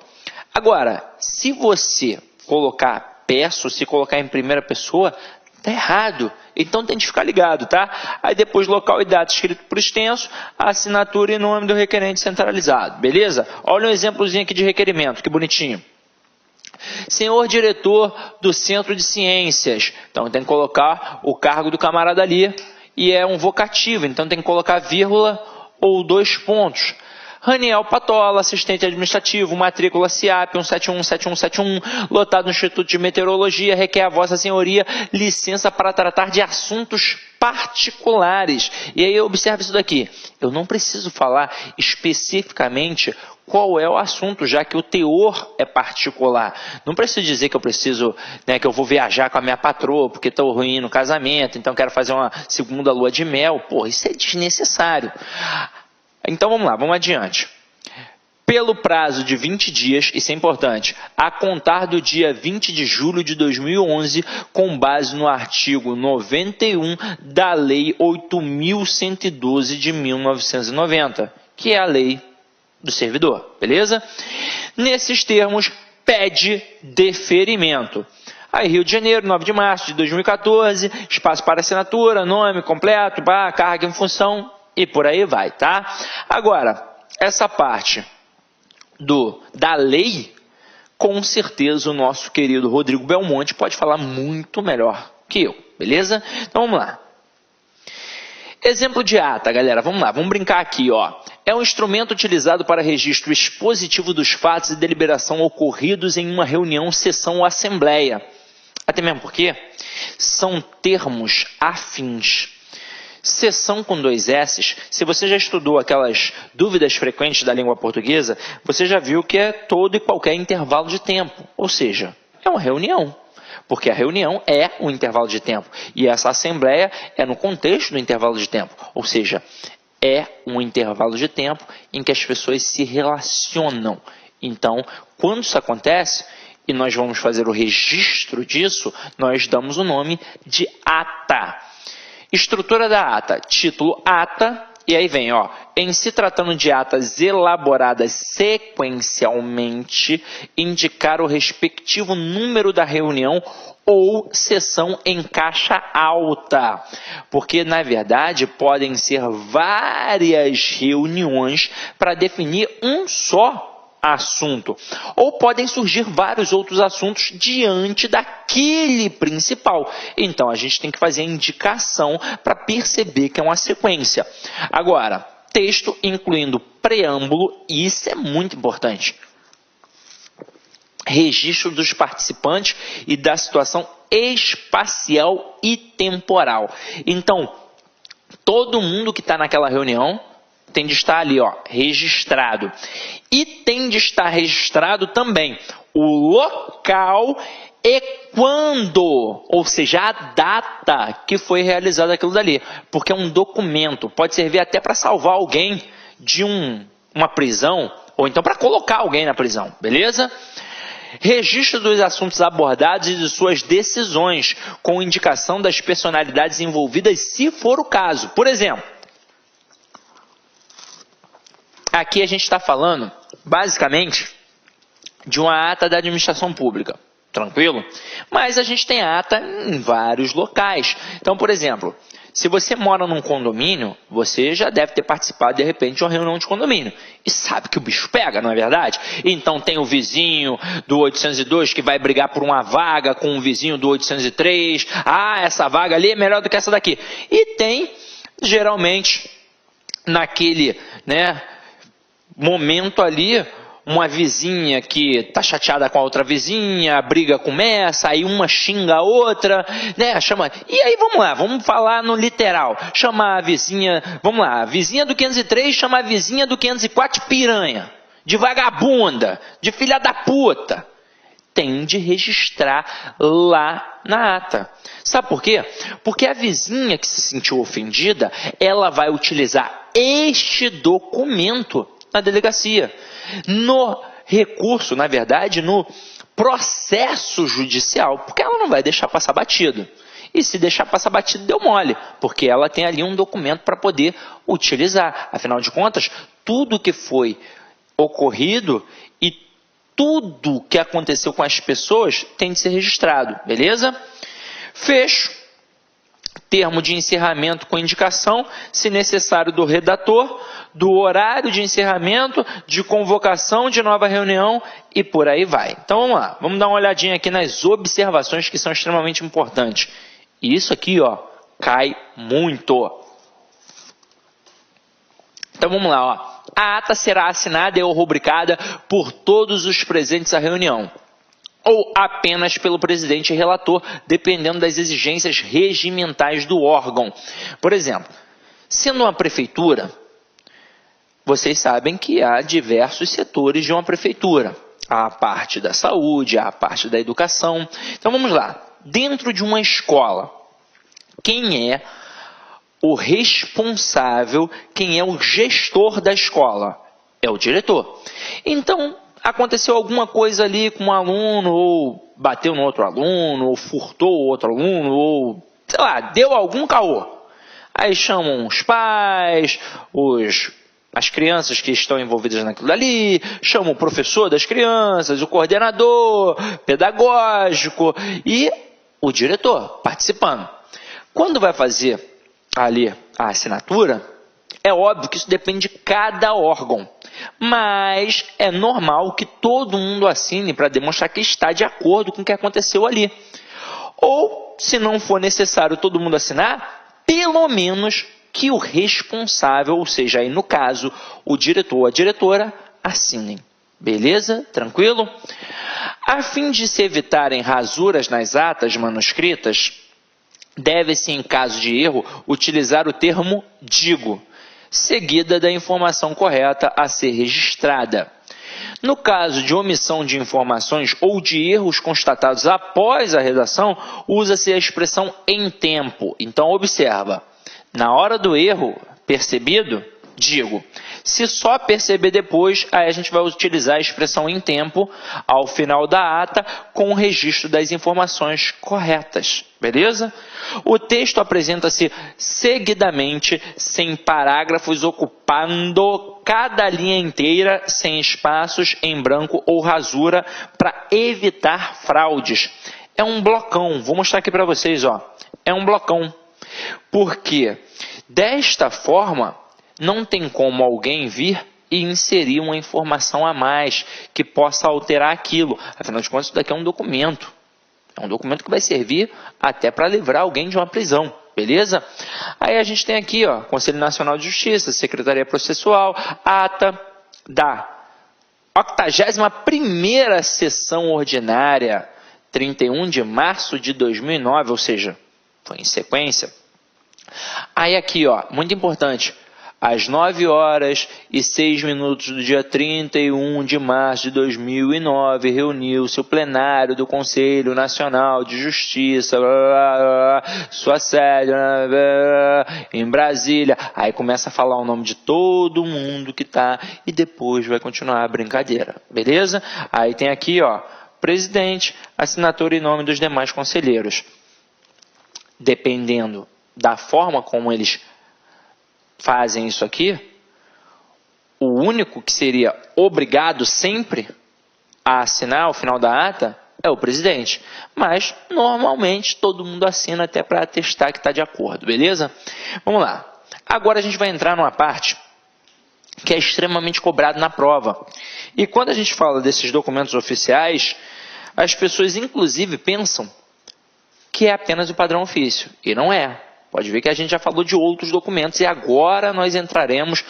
Agora, se você colocar peço, se colocar em primeira pessoa, Tá errado. Então tem que ficar ligado, tá? Aí depois local e data escrito por extenso, assinatura e nome do requerente centralizado, beleza? Olha um exemplozinho aqui de requerimento, que bonitinho. Senhor diretor do Centro de Ciências. Então tem que colocar o cargo do camarada ali e é um vocativo, então tem que colocar vírgula ou 2 pontos. Raniel Patola, assistente administrativo, matrícula SIAP 1717171, lotado no Instituto de Meteorologia, requer a vossa senhoria licença para tratar de assuntos particulares. E aí observe isso daqui, eu não preciso falar especificamente qual é o assunto, já que o teor é particular. Não preciso dizer que eu preciso, que eu vou viajar com a minha patroa, porque estou ruim no casamento, então quero fazer uma segunda lua de mel. Pô, isso é desnecessário. Então vamos lá, vamos adiante. Pelo prazo de 20 dias, isso é importante, a contar do dia 20 de julho de 2011, com base no artigo 91 da Lei 8.112 de 1990, que é a lei do servidor, beleza? Nesses termos, pede deferimento. Aí, Rio de Janeiro, 9 de março de 2014, espaço para assinatura, nome completo, carga em função e por aí vai, tá? Agora, essa parte da lei, com certeza o nosso querido Rodrigo Belmonte pode falar muito melhor que eu, beleza? Então vamos lá. Exemplo de ata, galera, vamos lá, vamos brincar aqui, ó. É um instrumento utilizado para registro expositivo dos fatos e deliberação ocorridos em uma reunião, sessão ou assembleia. Até mesmo porque são termos afins. Sessão com 2 S's, se você já estudou aquelas dúvidas frequentes da língua portuguesa, você já viu que é todo e qualquer intervalo de tempo, ou seja, é uma reunião, porque a reunião é um intervalo de tempo, e essa assembleia é no contexto do intervalo de tempo, ou seja, é um intervalo de tempo em que as pessoas se relacionam. Então, quando isso acontece, e nós vamos fazer o registro disso, nós damos o nome de ata. Estrutura da ata, título ata, e aí vem, ó, em se tratando de atas elaboradas sequencialmente, indicar o respectivo número da reunião ou sessão em caixa alta, porque na verdade podem ser várias reuniões para definir um só assunto, ou podem surgir vários outros assuntos diante daquele principal. Então, a gente tem que fazer a indicação para perceber que é uma sequência. Agora, texto incluindo preâmbulo, e isso é muito importante. Registro dos participantes e da situação espacial e temporal. Então, todo mundo que está naquela reunião tem de estar ali, ó, registrado. E tem de estar registrado também o local e quando, ou seja, a data que foi realizado aquilo dali. Porque é um documento, pode servir até para salvar alguém de uma prisão, ou então para colocar alguém na prisão, beleza? Registro dos assuntos abordados e de suas decisões, com indicação das personalidades envolvidas, se for o caso. Por exemplo, aqui a gente está falando, basicamente, de uma ata da administração pública, tranquilo? Mas a gente tem ata em vários locais. Então, por exemplo, se você mora num condomínio, você já deve ter participado, de repente, de uma reunião de condomínio. E sabe que o bicho pega, não é verdade? Então tem o vizinho do 802 que vai brigar por uma vaga com o vizinho do 803. Ah, essa vaga ali é melhor do que essa daqui. E tem, geralmente, naquele, momento ali, uma vizinha que está chateada com a outra vizinha, a briga começa, aí uma xinga a outra, chama... E aí vamos lá, vamos falar no literal. Chama a vizinha, vamos lá, a vizinha do 503 chama a vizinha do 504 de piranha, de vagabunda, de filha da puta. Tem de registrar lá na ata. Sabe por quê? Porque a vizinha que se sentiu ofendida, ela vai utilizar este documento na delegacia. No recurso, na verdade, no processo judicial, porque ela não vai deixar passar batido. E se deixar passar batido, deu mole, porque ela tem ali um documento para poder utilizar. Afinal de contas, tudo que foi ocorrido e tudo que aconteceu com as pessoas tem de ser registrado, beleza? Fecho termo de encerramento com indicação, se necessário, do redator, do horário de encerramento, de convocação de nova reunião e por aí vai. Então vamos lá, vamos dar uma olhadinha aqui nas observações que são extremamente importantes. E isso aqui, ó, cai muito. Então vamos lá, ó. A ata será assinada ou rubricada por todos os presentes à reunião, ou apenas pelo presidente e relator, dependendo das exigências regimentais do órgão. Por exemplo, sendo uma prefeitura, vocês sabem que há diversos setores de uma prefeitura. Há a parte da saúde, há a parte da educação. Então vamos lá. Dentro de uma escola, quem é o responsável, quem é o gestor da escola? É o diretor. Então, aconteceu alguma coisa ali com um aluno, ou bateu no outro aluno, ou furtou o outro aluno, ou, sei lá, deu algum caô. Aí chamam os pais, as crianças que estão envolvidas naquilo ali, chamam o professor das crianças, o coordenador pedagógico e o diretor participando. Quando vai fazer ali a assinatura, é óbvio que isso depende de cada órgão, mas é normal que todo mundo assine para demonstrar que está de acordo com o que aconteceu ali. Ou, se não for necessário todo mundo assinar, pelo menos que o responsável, ou seja, aí no caso, o diretor ou a diretora, assinem. Beleza? Tranquilo? A fim de se evitarem rasuras nas atas manuscritas, deve-se, em caso de erro, utilizar o termo digo, seguida da informação correta a ser registrada. No caso de omissão de informações ou de erros constatados após a redação, usa-se a expressão em tempo. Então, observa, na hora do erro percebido, digo. Se só perceber depois, aí a gente vai utilizar a expressão em tempo ao final da ata com o registro das informações corretas, beleza? O texto apresenta-se seguidamente, sem parágrafos, ocupando cada linha inteira, sem espaços em branco ou rasura, para evitar fraudes. É um blocão, vou mostrar aqui para vocês, ó. É um blocão, porque desta forma não tem como alguém vir e inserir uma informação a mais que possa alterar aquilo. Afinal de contas, isso daqui é um documento. É um documento que vai servir até para livrar alguém de uma prisão, beleza? Aí a gente tem aqui, ó, Conselho Nacional de Justiça, Secretaria Processual, ata da 81ª sessão ordinária, 31 de março de 2009, ou seja, foi em sequência. Aí aqui, ó, muito importante, às 9h06 do dia 31 de março de 2009, reuniu-se o plenário do Conselho Nacional de Justiça, sua sede, em Brasília. Aí começa a falar o nome de todo mundo que está e depois vai continuar a brincadeira, beleza? Aí tem aqui, ó, presidente, assinatura e nome dos demais conselheiros. Dependendo da forma como eles fazem isso aqui, o único que seria obrigado sempre a assinar ao final da ata é o presidente. Mas, normalmente, todo mundo assina até para atestar que está de acordo, beleza? Vamos lá. Agora a gente vai entrar numa parte que é extremamente cobrado na prova. E quando a gente fala desses documentos oficiais, as pessoas, inclusive, pensam que é apenas o padrão ofício. E não é. Pode ver que a gente já falou de outros documentos e agora nós entraremos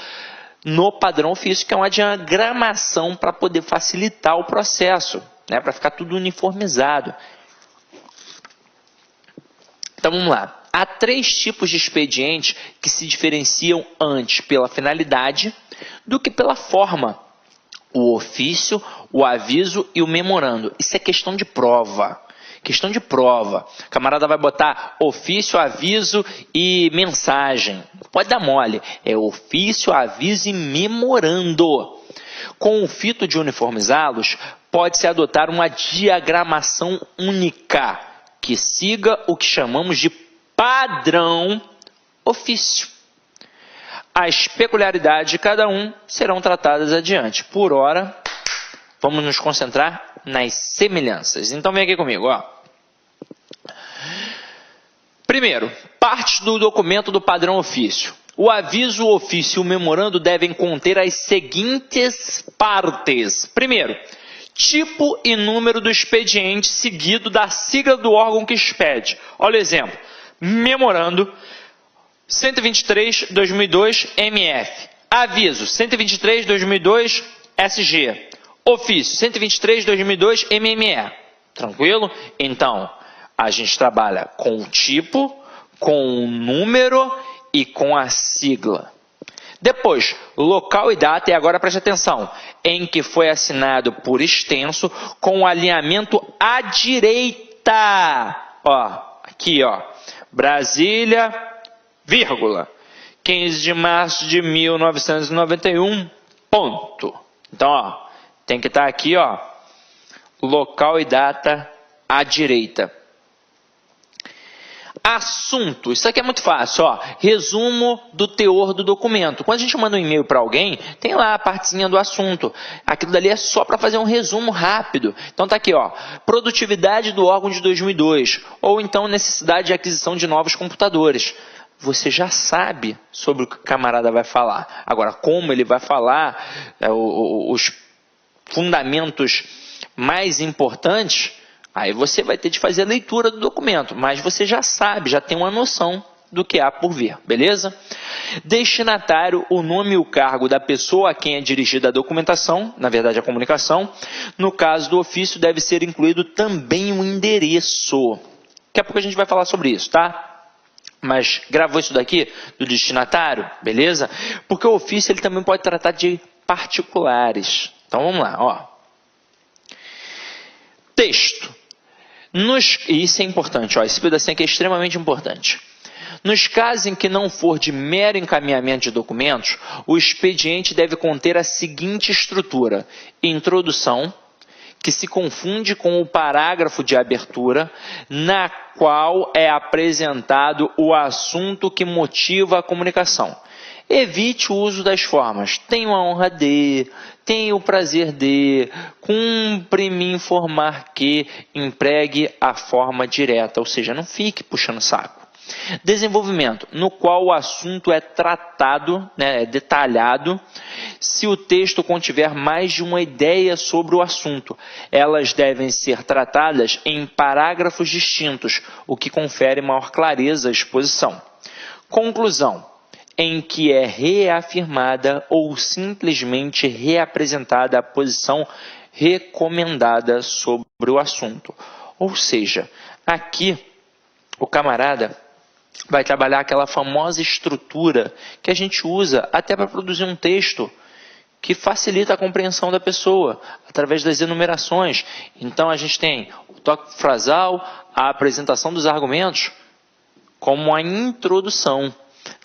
no padrão ofício, que é uma diagramação para poder facilitar o processo, né, para ficar tudo uniformizado. Então vamos lá. Há 3 tipos de expedientes que se diferenciam antes pela finalidade do que pela forma. O ofício, o aviso e o memorando. Isso é questão de prova. Questão de prova. O camarada vai botar ofício, aviso e mensagem. Pode dar mole. É ofício, aviso e memorando. Com o fito de uniformizá-los, pode-se adotar uma diagramação única, que siga o que chamamos de padrão ofício. As peculiaridades de cada um serão tratadas adiante. Por ora, vamos nos concentrar nas semelhanças. Então vem aqui comigo, ó. Primeiro, partes do documento do padrão ofício. O aviso, o ofício e o memorando devem conter as seguintes partes. Primeiro, tipo e número do expediente seguido da sigla do órgão que expede. Olha o exemplo. Memorando 123/2002 MF. Aviso 123/2002 SG. Ofício 123/2002 MME. Tranquilo? Então, a gente trabalha com o tipo, com o número e com a sigla. Depois, local e data, e agora preste atenção, em que foi assinado por extenso com o alinhamento à direita. Ó, aqui, ó, Brasília, vírgula, 15 de março de 1991, ponto. Então, ó, tem que estar aqui, ó, local e data à direita. Assunto, isso aqui é muito fácil, ó, resumo do teor do documento. Quando a gente manda um e-mail para alguém, tem lá a partezinha do assunto. Aquilo dali é só para fazer um resumo rápido. Então tá aqui, ó, produtividade do órgão de 2002, ou então necessidade de aquisição de novos computadores. Você já sabe sobre o que o camarada vai falar. Agora, como ele vai falar, os fundamentos mais importantes, aí você vai ter de fazer a leitura do documento, mas você já sabe, já tem uma noção do que há por vir, beleza? Destinatário, o nome e o cargo da pessoa a quem é dirigida a documentação, na verdade a comunicação. No caso do ofício, deve ser incluído também o endereço. Daqui a pouco a gente vai falar sobre isso, tá? Mas gravou isso daqui do destinatário, beleza? Porque o ofício ele também pode tratar de particulares. Então vamos lá, ó. Texto. E isso é importante, ó, esse pedacinho aqui é extremamente importante. Nos casos em que não for de mero encaminhamento de documentos, o expediente deve conter a seguinte estrutura: introdução, que se confunde com o parágrafo de abertura, na qual é apresentado o assunto que motiva a comunicação. Evite o uso das formas tenho a honra de, tenho o prazer de, cumpre me informar que, empregue a forma direta, ou seja, não fique puxando saco. Desenvolvimento, no qual o assunto é tratado, é detalhado, se o texto contiver mais de uma ideia sobre o assunto. Elas devem ser tratadas em parágrafos distintos, o que confere maior clareza à exposição. Conclusão, em que é reafirmada ou simplesmente reapresentada a posição recomendada sobre o assunto. Ou seja, aqui o camarada vai trabalhar aquela famosa estrutura que a gente usa até para produzir um texto que facilita a compreensão da pessoa, através das enumerações. Então a gente tem o tópico frasal, a apresentação dos argumentos, como a introdução.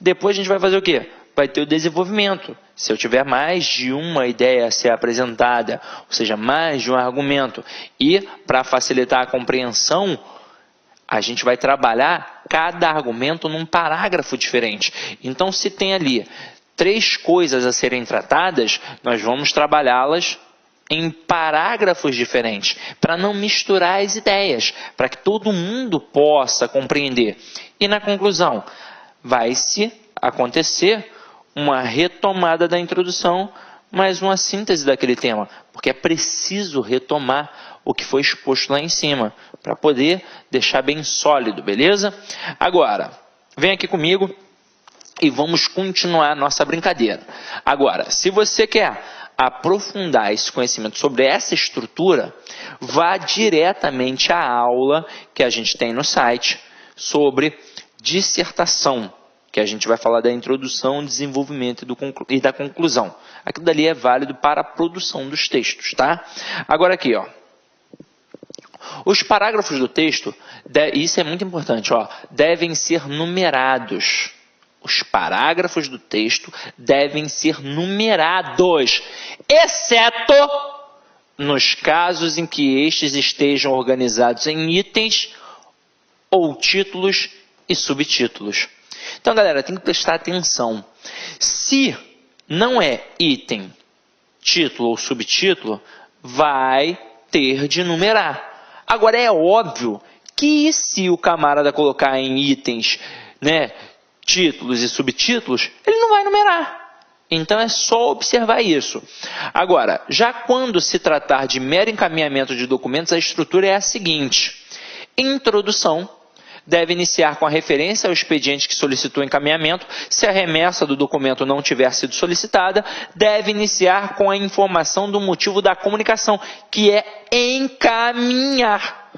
Depois a gente vai fazer o quê? Vai ter o desenvolvimento. Se eu tiver mais de uma ideia a ser apresentada, ou seja, mais de um argumento, e para facilitar a compreensão, a gente vai trabalhar cada argumento num parágrafo diferente. Então, se tem ali 3 coisas a serem tratadas, nós vamos trabalhá-las em parágrafos diferentes, para não misturar as ideias, para que todo mundo possa compreender. E na conclusão, vai-se acontecer uma retomada da introdução, mas uma síntese daquele tema, porque é preciso retomar o que foi exposto lá em cima, para poder deixar bem sólido, beleza? Agora, vem aqui comigo e vamos continuar a nossa brincadeira. Agora, se você quer aprofundar esse conhecimento sobre essa estrutura, vá diretamente à aula que a gente tem no site sobre dissertação, que a gente vai falar da introdução, desenvolvimento e da conclusão. Aquilo dali é válido para a produção dos textos, tá? Agora aqui, ó. Os parágrafos do texto, isso é muito importante, ó, devem ser numerados. Os parágrafos do texto devem ser numerados, exceto nos casos em que estes estejam organizados em itens ou títulos e subtítulos. Então, galera, tem que prestar atenção. Se não é item, título ou subtítulo, vai ter de numerar. Agora, é óbvio que se o camarada colocar em itens, né, títulos e subtítulos, ele não vai numerar. Então é só observar isso. Agora, já quando se tratar de mero encaminhamento de documentos, a estrutura é a seguinte: introdução. Deve iniciar com a referência ao expediente que solicitou encaminhamento. Se a remessa do documento não tiver sido solicitada, deve iniciar com a informação do motivo da comunicação, que é encaminhar,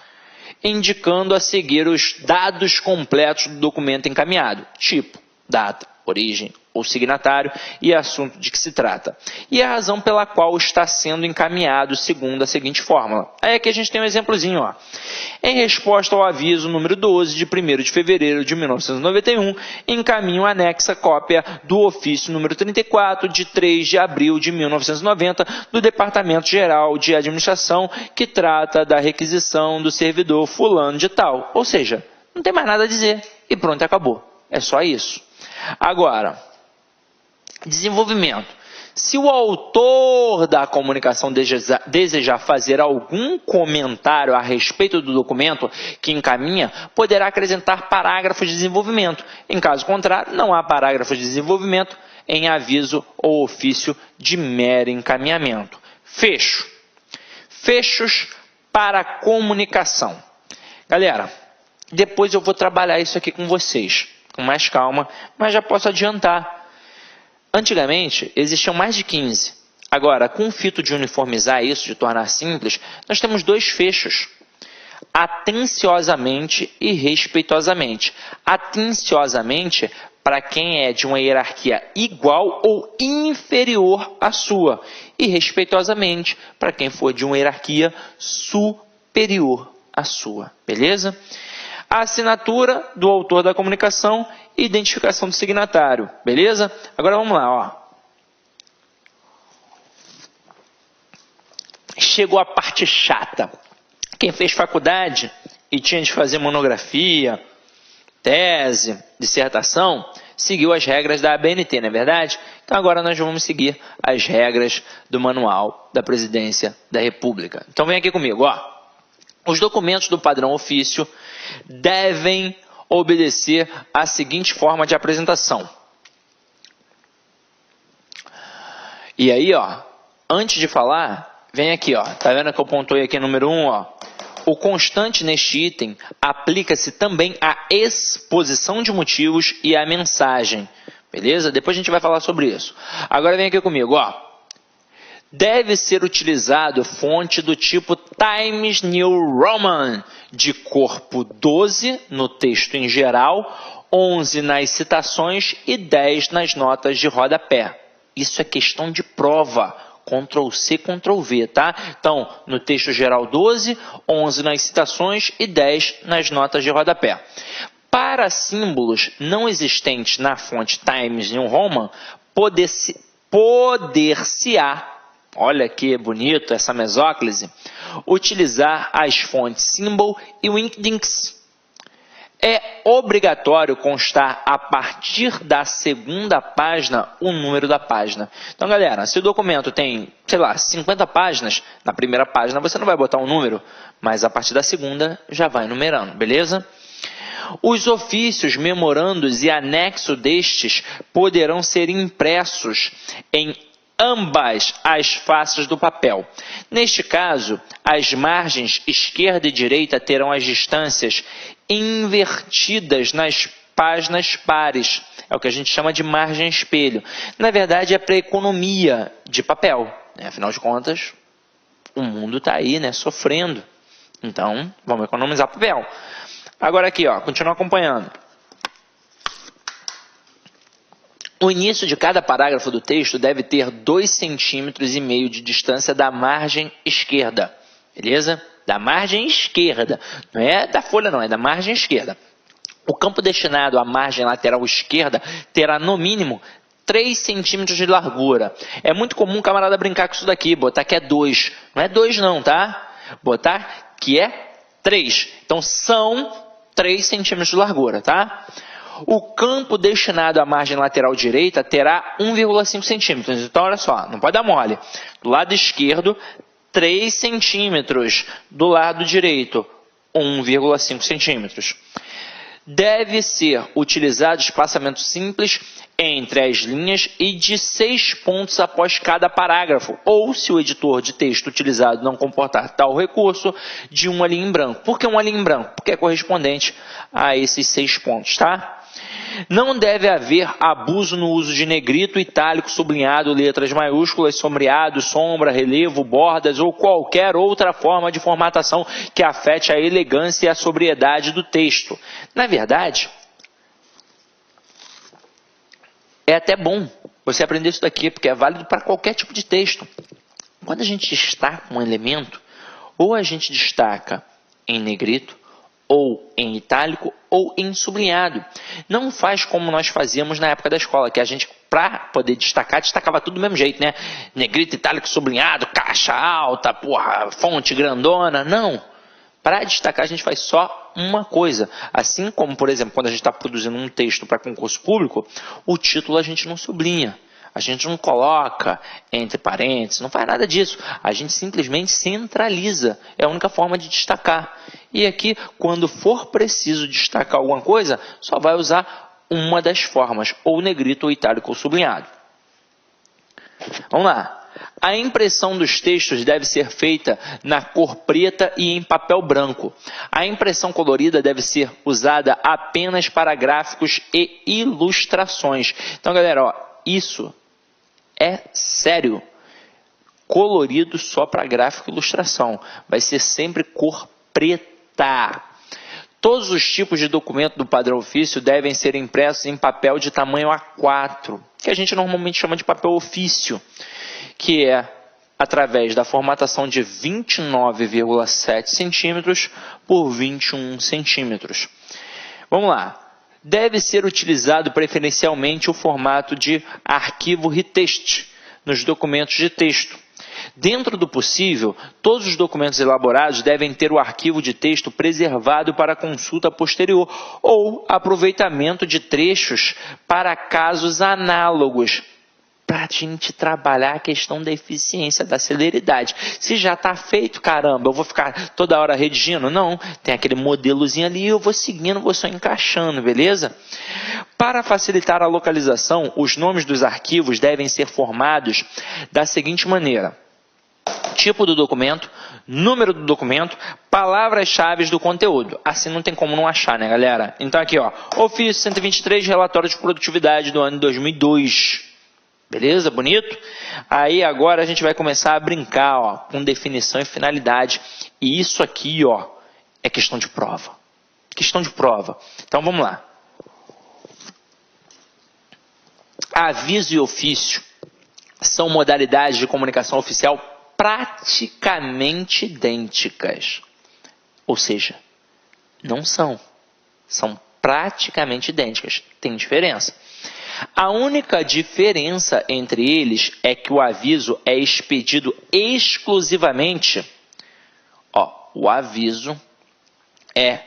indicando a seguir os dados completos do documento encaminhado, tipo, data, origem ou signatário e assunto de que se trata, e a razão pela qual está sendo encaminhado segundo a seguinte fórmula. Aí aqui a gente tem um exemplozinho, ó. Em resposta ao aviso número 12 de 1º de fevereiro de 1991, encaminho anexa cópia do ofício número 34 de 3 de abril de 1990 do Departamento Geral de Administração, que trata da requisição do servidor fulano de tal. Ou seja, não tem mais nada a dizer e pronto, acabou. É só isso. Agora, desenvolvimento. Se o autor da comunicação desejar fazer algum comentário a respeito do documento que encaminha, poderá acrescentar parágrafos de desenvolvimento. Em caso contrário, não há parágrafos de desenvolvimento em aviso ou ofício de mero encaminhamento. Fecho. Fechos para comunicação. Galera, depois eu vou trabalhar isso aqui com vocês, com mais calma, mas já posso adiantar. Antigamente, existiam mais de 15. Agora, com o fito de uniformizar isso, de tornar simples, nós temos 2 fechos. Atenciosamente e respeitosamente. Atenciosamente, para quem é de uma hierarquia igual ou inferior à sua. E respeitosamente, para quem for de uma hierarquia superior à sua. Beleza? A assinatura do autor da comunicação e identificação do signatário. Beleza? Agora vamos lá, ó. Chegou a parte chata. Quem fez faculdade e tinha de fazer monografia, tese, dissertação, seguiu as regras da ABNT, não é verdade? Então agora nós vamos seguir as regras do Manual da Presidência da República. Então vem aqui comigo, ó. Os documentos do padrão ofício devem obedecer à seguinte forma de apresentação. E aí, ó, antes de falar, vem aqui, ó, tá vendo que eu pontuei aqui número 1, ó? O constante neste item aplica-se também à exposição de motivos e à mensagem, beleza? Depois a gente vai falar sobre isso. Agora vem aqui comigo, ó. Deve ser utilizado fonte do tipo Times New Roman, de corpo 12 no texto em geral, 11 nas citações e 10 nas notas de rodapé. Isso é questão de prova. Ctrl+C, Ctrl+V, tá? Então, no texto geral 12, 11 nas citações e 10 nas notas de rodapé. Para símbolos não existentes na fonte Times New Roman, poder-se-á, olha que bonito essa mesóclise, utilizar as fontes Symbol e Wingdings. É obrigatório constar a partir da segunda página o número da página. Então, galera, se o documento tem, sei lá, 50 páginas, na primeira página você não vai botar um número, mas a partir da segunda já vai numerando, beleza? Os ofícios, memorandos e anexo destes poderão ser impressos em ambas as faces do papel. Neste caso, as margens esquerda e direita terão as distâncias invertidas nas páginas pares. É o que a gente chama de margem espelho. Na verdade, é para economia de papel, né? Afinal de contas, o mundo está aí, né, sofrendo. Então, vamos economizar papel. Agora aqui, ó, continua acompanhando. O início de cada parágrafo do texto deve ter 2,5 cm de distância da margem esquerda. Beleza? Da margem esquerda. Não é da folha não, é da margem esquerda. O campo destinado à margem lateral esquerda terá no mínimo 3 centímetros de largura. É muito comum o camarada brincar com isso daqui, botar que é 2. Não é 2 não, tá? Botar que é 3. Então são 3 centímetros de largura, tá? O campo destinado à margem lateral direita terá 1,5 centímetros. Então, olha só, não pode dar mole. Do lado esquerdo, 3 centímetros. Do lado direito, ou 1,5 centímetros. Deve ser utilizado espaçamento simples entre as linhas e de 6 pontos após cada parágrafo, ou, se o editor de texto utilizado não comportar tal recurso, de uma linha em branco. Por que uma linha em branco? Porque é correspondente a esses 6 pontos, tá? Não deve haver abuso no uso de negrito, itálico, sublinhado, letras maiúsculas, sombreado, sombra, relevo, bordas ou qualquer outra forma de formatação que afete a elegância e a sobriedade do texto. Na verdade, é até bom você aprender isso daqui, porque é válido para qualquer tipo de texto. Quando a gente destaca um elemento, ou a gente destaca em negrito, ou em itálico, ou em sublinhado. Não faz como nós fazíamos na época da escola, que a gente, para poder destacar, destacava tudo do mesmo jeito, né? Negrito, itálico, sublinhado, caixa alta, fonte grandona. Não. Para destacar, a gente faz só uma coisa. Assim como, por exemplo, quando a gente está produzindo um texto para concurso público, o título a gente não sublinha. A gente não coloca entre parênteses, não faz nada disso. A gente simplesmente centraliza. É a única forma de destacar. E aqui, quando for preciso destacar alguma coisa, só vai usar uma das formas, ou negrito, ou itálico, ou sublinhado. Vamos lá. A impressão dos textos deve ser feita na cor preta e em papel branco. A impressão colorida deve ser usada apenas para gráficos e ilustrações. Então, galera, ó, isso é sério. Colorido só para gráfico e ilustração. Vai ser sempre cor preta. Todos os tipos de documento do padrão ofício devem ser impressos em papel de tamanho A4, que a gente normalmente chama de papel ofício, que é através da formatação de 29,7 centímetros por 21 centímetros. Vamos lá. Deve ser utilizado preferencialmente o formato de arquivo retext nos documentos de texto. Dentro do possível, todos os documentos elaborados devem ter o arquivo de texto preservado para consulta posterior ou aproveitamento de trechos para casos análogos, para a gente trabalhar a questão da eficiência, da celeridade. Se já está feito, caramba, eu vou ficar toda hora redigindo? Não, tem aquele modelozinho ali, eu vou seguindo, vou só encaixando, beleza? Para facilitar a localização, os nomes dos arquivos devem ser formados da seguinte maneira: tipo do documento, número do documento, palavras-chave do conteúdo. Assim não tem como não achar, né, galera? Então aqui, ó, ofício 123, relatório de produtividade do ano 2002. Beleza? Bonito? Aí agora a gente vai começar a brincar, ó, com definição e finalidade. E isso aqui, ó, é questão de prova. Questão de prova. Então vamos lá. Aviso e ofício são modalidades de comunicação oficial praticamente idênticas. Ou seja, não são. São praticamente idênticas. Tem diferença. A única diferença entre eles é que o aviso é expedido exclusivamente, o aviso é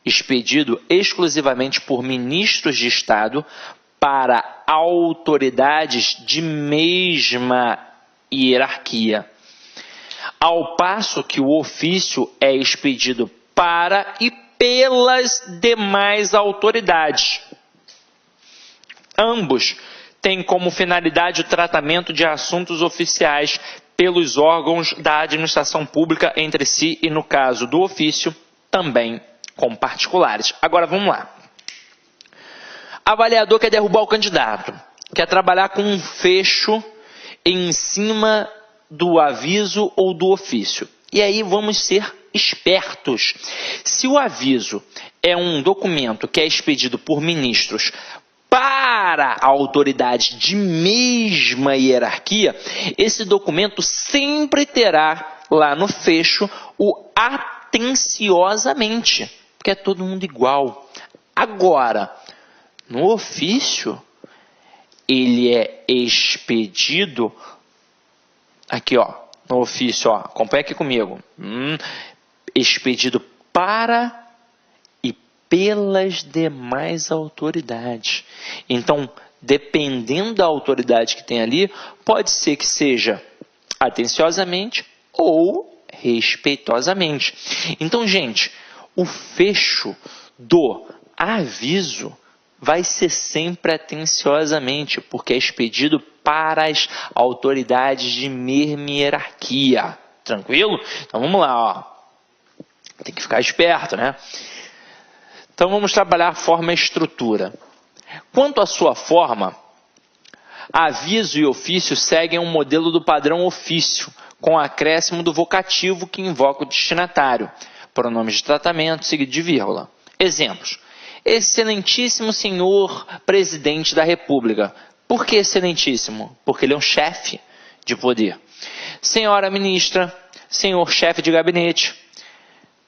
expedido exclusivamente por ministros de Estado para autoridades de mesma hierarquia, ao passo que o ofício é expedido para e pelas demais autoridades. Ambos têm como finalidade o tratamento de assuntos oficiais pelos órgãos da administração pública entre si e, no caso do ofício, também com particulares. Agora vamos lá. Avaliador quer derrubar o candidato, quer trabalhar com um fecho em cima do aviso ou do ofício. E aí vamos ser espertos. Se o aviso é um documento que é expedido por ministros para a autoridade de mesma hierarquia, esse documento sempre terá lá no fecho o atenciosamente, porque é todo mundo igual. Agora, no ofício, ele é expedido, aqui no ofício, acompanha aqui comigo, expedido para pelas demais autoridades. Então, dependendo da autoridade que tem ali, pode ser que seja atenciosamente ou respeitosamente. Então, gente, o fecho do aviso vai ser sempre atenciosamente, porque é expedido para as autoridades de mesma hierarquia. Tranquilo? Então vamos lá, ó. Tem que ficar esperto, né? Então vamos trabalhar a forma e estrutura. Quanto à sua forma, aviso e ofício seguem um modelo do padrão ofício, com acréscimo do vocativo que invoca o destinatário, pronomes de tratamento seguido de vírgula. Exemplos. Excelentíssimo senhor presidente da República. Por que excelentíssimo? Porque ele é um chefe de poder. Senhora ministra, senhor chefe de gabinete.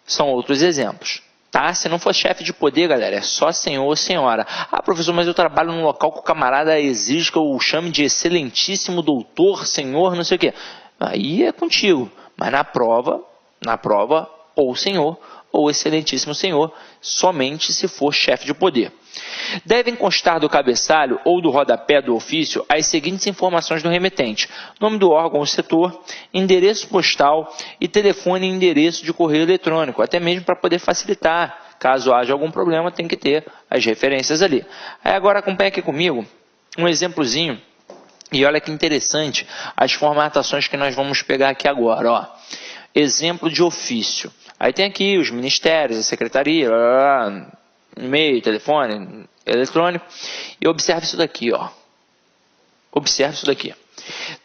São outros exemplos. Tá? Se não for chefe de poder, galera, é só senhor ou senhora. Ah, professor, mas eu trabalho num local que o camarada exige que eu chame de excelentíssimo doutor, senhor, não sei o quê. Aí é contigo. Mas na prova, ou senhor, ou excelentíssimo senhor, somente se for chefe de poder. Devem constar do cabeçalho ou do rodapé do ofício as seguintes informações do remetente: nome do órgão ou setor, endereço postal e telefone e endereço de correio eletrônico, até mesmo para poder facilitar. Caso haja algum problema, tem que ter as referências ali. Aí agora acompanha aqui comigo um exemplozinho, e olha que interessante as formatações que nós vamos pegar aqui agora. Ó. Exemplo de ofício. Aí tem aqui os ministérios, a secretaria, e-mail, telefone, eletrônico. E observe isso daqui, ó. Observe isso daqui.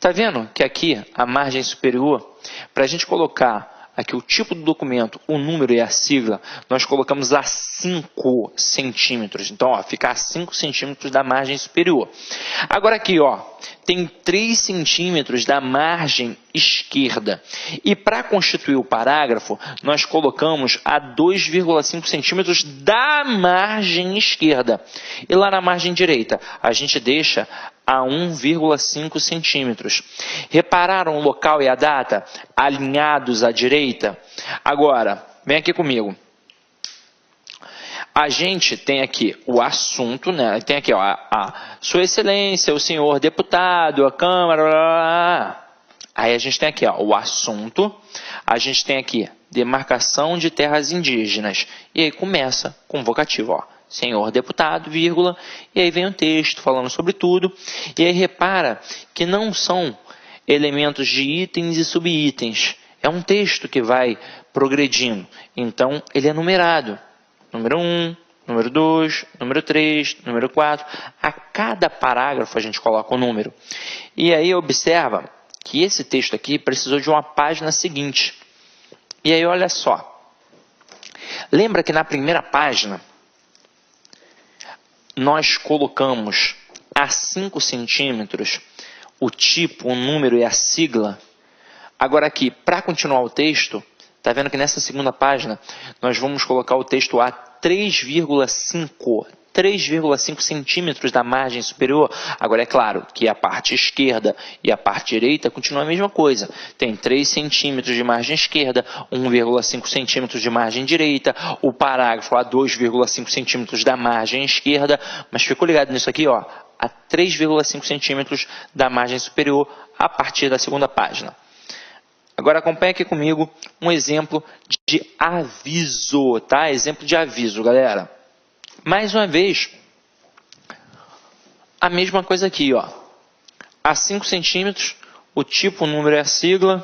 Tá vendo que aqui a margem superior, para a gente colocar aqui o tipo do documento, o número e a sigla, nós colocamos a 5 centímetros. Então, ó, fica a 5 centímetros da margem superior. Agora aqui, ó, tem 3 centímetros da margem esquerda. E para constituir o parágrafo, nós colocamos a 2,5 centímetros da margem esquerda. E lá na margem direita, a gente deixa a 1,5 centímetros. Repararam o local e a data alinhados à direita? Agora, vem aqui comigo. A gente tem aqui o assunto, né? Tem aqui, ó, a Sua Excelência, o senhor deputado, a Câmara. Aí a gente tem aqui, ó, o assunto. A gente tem aqui demarcação de terras indígenas. E aí começa com o vocativo, ó. Senhor deputado, vírgula, e aí vem o texto falando sobre tudo. E aí repara que não são elementos de itens e subitens. É um texto que vai progredindo. Então, ele é numerado. Número 1, número 2, número 3, número 4. A cada parágrafo a gente coloca um número. E aí observa que esse texto aqui precisou de uma página seguinte. E aí olha só. Lembra que na primeira página nós colocamos a 5 centímetros o tipo, o número e a sigla? Agora aqui, para continuar o texto, está vendo que nessa segunda página nós vamos colocar o texto a 3,5 centímetros da margem superior. Agora é claro que a parte esquerda e a parte direita continuam a mesma coisa. Tem 3 centímetros de margem esquerda, 1,5 centímetros de margem direita, o parágrafo a 2,5 centímetros da margem esquerda, mas ficou ligado nisso aqui, ó, a 3,5 centímetros da margem superior a partir da segunda página. Agora acompanhe aqui comigo um exemplo de aviso, tá? Exemplo de aviso, galera. Mais uma vez, a mesma coisa aqui, ó. A 5 centímetros, o tipo, o número e a sigla.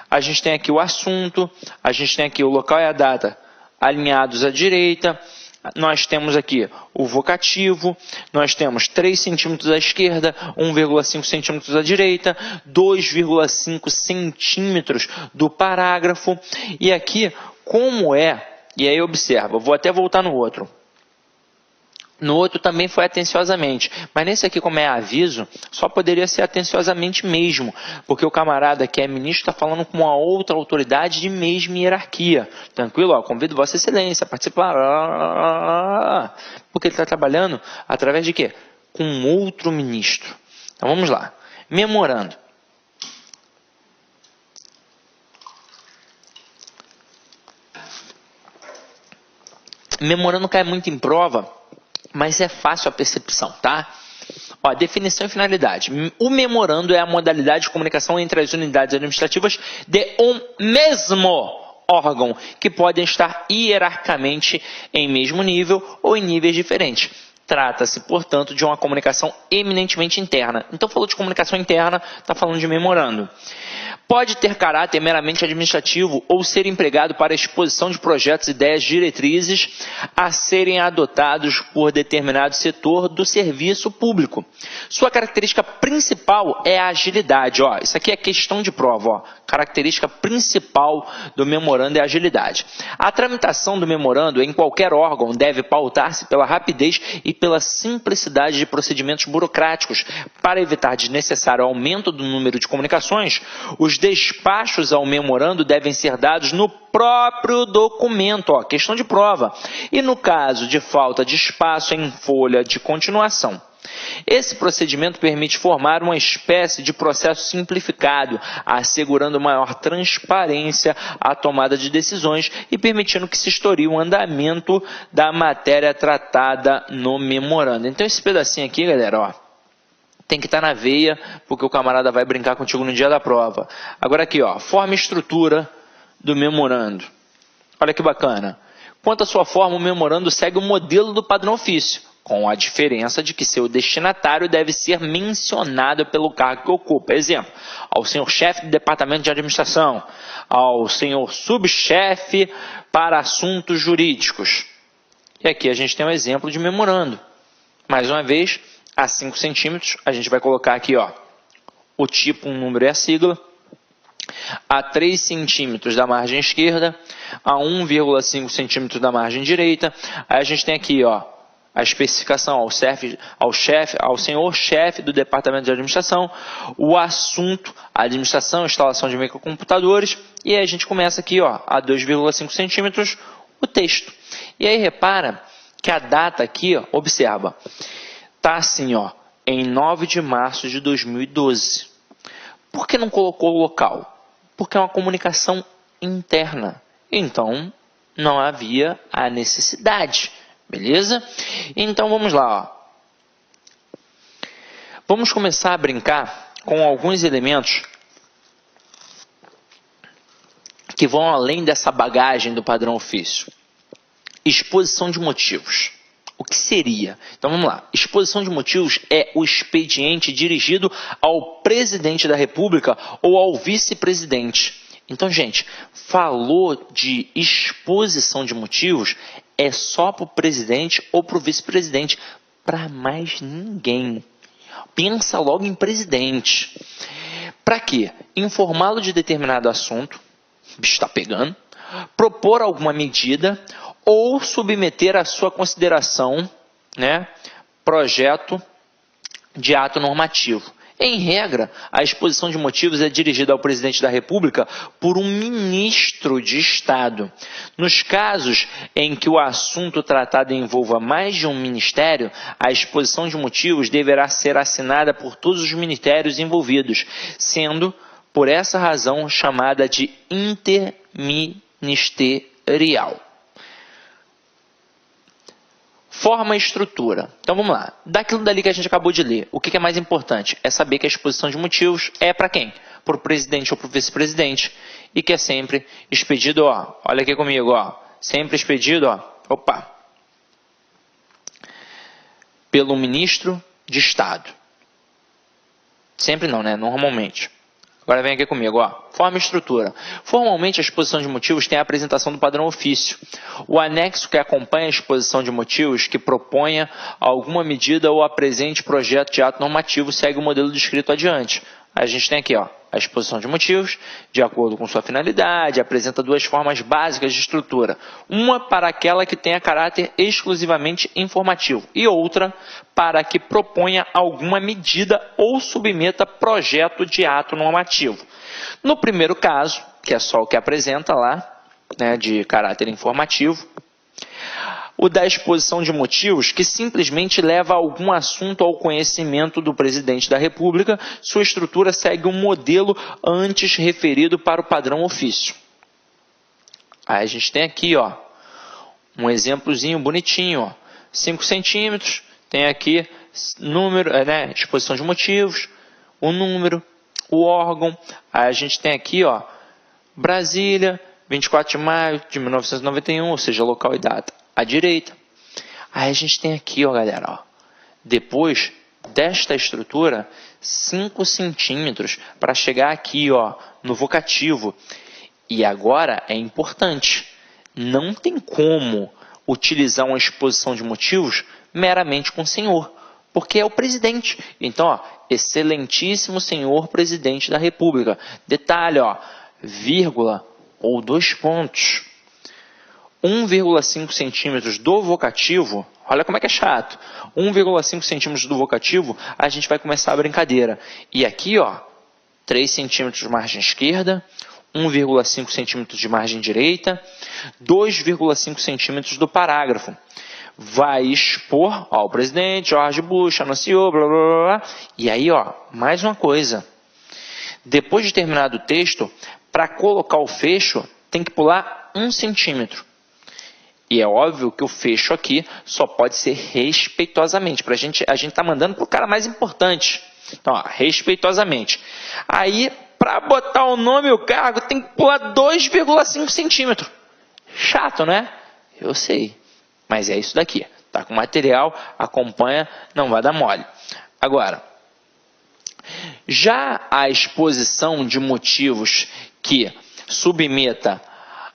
A gente tem aqui o assunto, a gente tem aqui o local e a data alinhados à direita. Nós temos aqui o vocativo, nós temos 3 centímetros à esquerda, 1,5 centímetros à direita, 2,5 centímetros do parágrafo. E aqui, como é, e aí observa, vou até voltar no outro. No outro também foi atenciosamente, mas nesse aqui, como é aviso, só poderia ser atenciosamente mesmo, porque o camarada que é ministro está falando com uma outra autoridade de mesma hierarquia. Tranquilo? Ó, convido Vossa Excelência a participar, porque ele está trabalhando através de quê? Com outro ministro. Então vamos lá. Memorando. Memorando cai muito em prova, mas é fácil a percepção, tá? Ó, definição e finalidade. O memorando é a modalidade de comunicação entre as unidades administrativas de um mesmo órgão, que podem estar hierarquicamente em mesmo nível ou em níveis diferentes. Trata-se, portanto, de uma comunicação eminentemente interna. Então, falou de comunicação interna, está falando de memorando. Pode ter caráter meramente administrativo ou ser empregado para exposição de projetos, ideias, diretrizes a serem adotados por determinado setor do serviço público. Sua característica principal é a agilidade. Isso aqui é questão de prova. Característica principal do memorando é a agilidade. A tramitação do memorando em qualquer órgão deve pautar-se pela rapidez e pela simplicidade de procedimentos burocráticos. Para evitar desnecessário aumento do número de comunicações, os despachos ao memorando devem ser dados no próprio documento, questão de prova, e no caso de falta de espaço em folha de continuação. Esse procedimento permite formar uma espécie de processo simplificado, assegurando maior transparência à tomada de decisões e permitindo que se historie o andamento da matéria tratada no memorando. Então esse pedacinho aqui, galera, tem que estar na veia, porque o camarada vai brincar contigo no dia da prova. Agora aqui, forma e estrutura do memorando. Olha que bacana. Quanto à sua forma, o memorando segue o modelo do padrão ofício, com a diferença de que seu destinatário deve ser mencionado pelo cargo que ocupa. Exemplo, ao senhor chefe do departamento de administração, ao senhor subchefe para assuntos jurídicos. E aqui a gente tem um exemplo de memorando. Mais uma vez, a 5 centímetros, a gente vai colocar aqui, o tipo, um número e a sigla. A 3 centímetros da margem esquerda, a 1,5 centímetros da margem direita. Aí a gente tem aqui, a especificação ao senhor chefe do departamento de administração, o assunto, a administração, instalação de microcomputadores, e aí a gente começa aqui, a 2,5 centímetros, o texto. E aí repara que a data aqui, observa, está assim, em 9 de março de 2012. Por que não colocou o local? Porque é uma comunicação interna. Então, não havia a necessidade. Beleza? Então, vamos lá. Vamos começar a brincar com alguns elementos que vão além dessa bagagem do padrão ofício. Exposição de motivos. O que seria? Então vamos lá. Exposição de motivos é o expediente dirigido ao presidente da República ou ao vice-presidente. Então, gente, falou de exposição de motivos, é só para o presidente ou para o vice-presidente, para mais ninguém. Pensa logo em presidente. Para quê? Informá-lo de determinado assunto, o bicho está pegando, propor alguma medida ou submeter à sua consideração, projeto de ato normativo. Em regra, a exposição de motivos é dirigida ao presidente da República por um ministro de Estado. Nos casos em que o assunto tratado envolva mais de um ministério, a exposição de motivos deverá ser assinada por todos os ministérios envolvidos, sendo, por essa razão, chamada de interministerial. Forma e estrutura. Então vamos lá. Daquilo dali que a gente acabou de ler, o que é mais importante? É saber que a exposição de motivos é para quem? Para o presidente ou para o vice-presidente. E que é sempre expedido, olha aqui comigo, sempre expedido, pelo ministro de Estado. Sempre não, Normalmente. Agora vem aqui comigo, forma e estrutura. Formalmente, a exposição de motivos tem a apresentação do padrão ofício. O anexo que acompanha a exposição de motivos, que proponha alguma medida ou apresente projeto de ato normativo, segue o modelo descrito adiante. A gente tem aqui, a exposição de motivos, de acordo com sua finalidade, apresenta duas formas básicas de estrutura. Uma para aquela que tenha caráter exclusivamente informativo e outra para que proponha alguma medida ou submeta projeto de ato normativo. No primeiro caso, que é só o que apresenta lá, de caráter informativo, o da exposição de motivos, que simplesmente leva algum assunto ao conhecimento do presidente da República, sua estrutura segue um modelo antes referido para o padrão ofício. Aí a gente tem aqui, um exemplozinho bonitinho, 5 centímetros, tem aqui número, exposição de motivos, o número, o órgão, aí a gente tem aqui, Brasília, 24 de maio de 1991, ou seja, local e data, à direita. Aí a gente tem aqui, ó, galera, ó, depois desta estrutura, 5 centímetros para chegar aqui, ó, no vocativo. E agora é importante, não tem como utilizar uma exposição de motivos meramente com senhor, porque é o presidente. Então, ó, excelentíssimo senhor presidente da República. Detalhe, ó, vírgula ou 2 pontos. 1,5 centímetros do vocativo, olha como é que é chato. 1,5 centímetros do vocativo, a gente vai começar a brincadeira. E aqui, ó, 3 centímetros de margem esquerda, 1,5 centímetros de margem direita, 2,5 centímetros do parágrafo. Vai expor, ó, o presidente George Bush anunciou, blá, blá, blá, blá. E aí, ó, mais uma coisa. Depois de terminado o texto, para colocar o fecho, tem que pular 1 centímetro. E é óbvio que o fecho aqui só pode ser respeitosamente. A gente está mandando para o cara mais importante. Então, ó, respeitosamente. Aí, para botar o nome e o cargo, tem que pular 2,5 centímetros. Chato, né? Eu sei. Mas é isso daqui. Tá com material, acompanha, não vai dar mole. Agora, já a exposição de motivos que submeta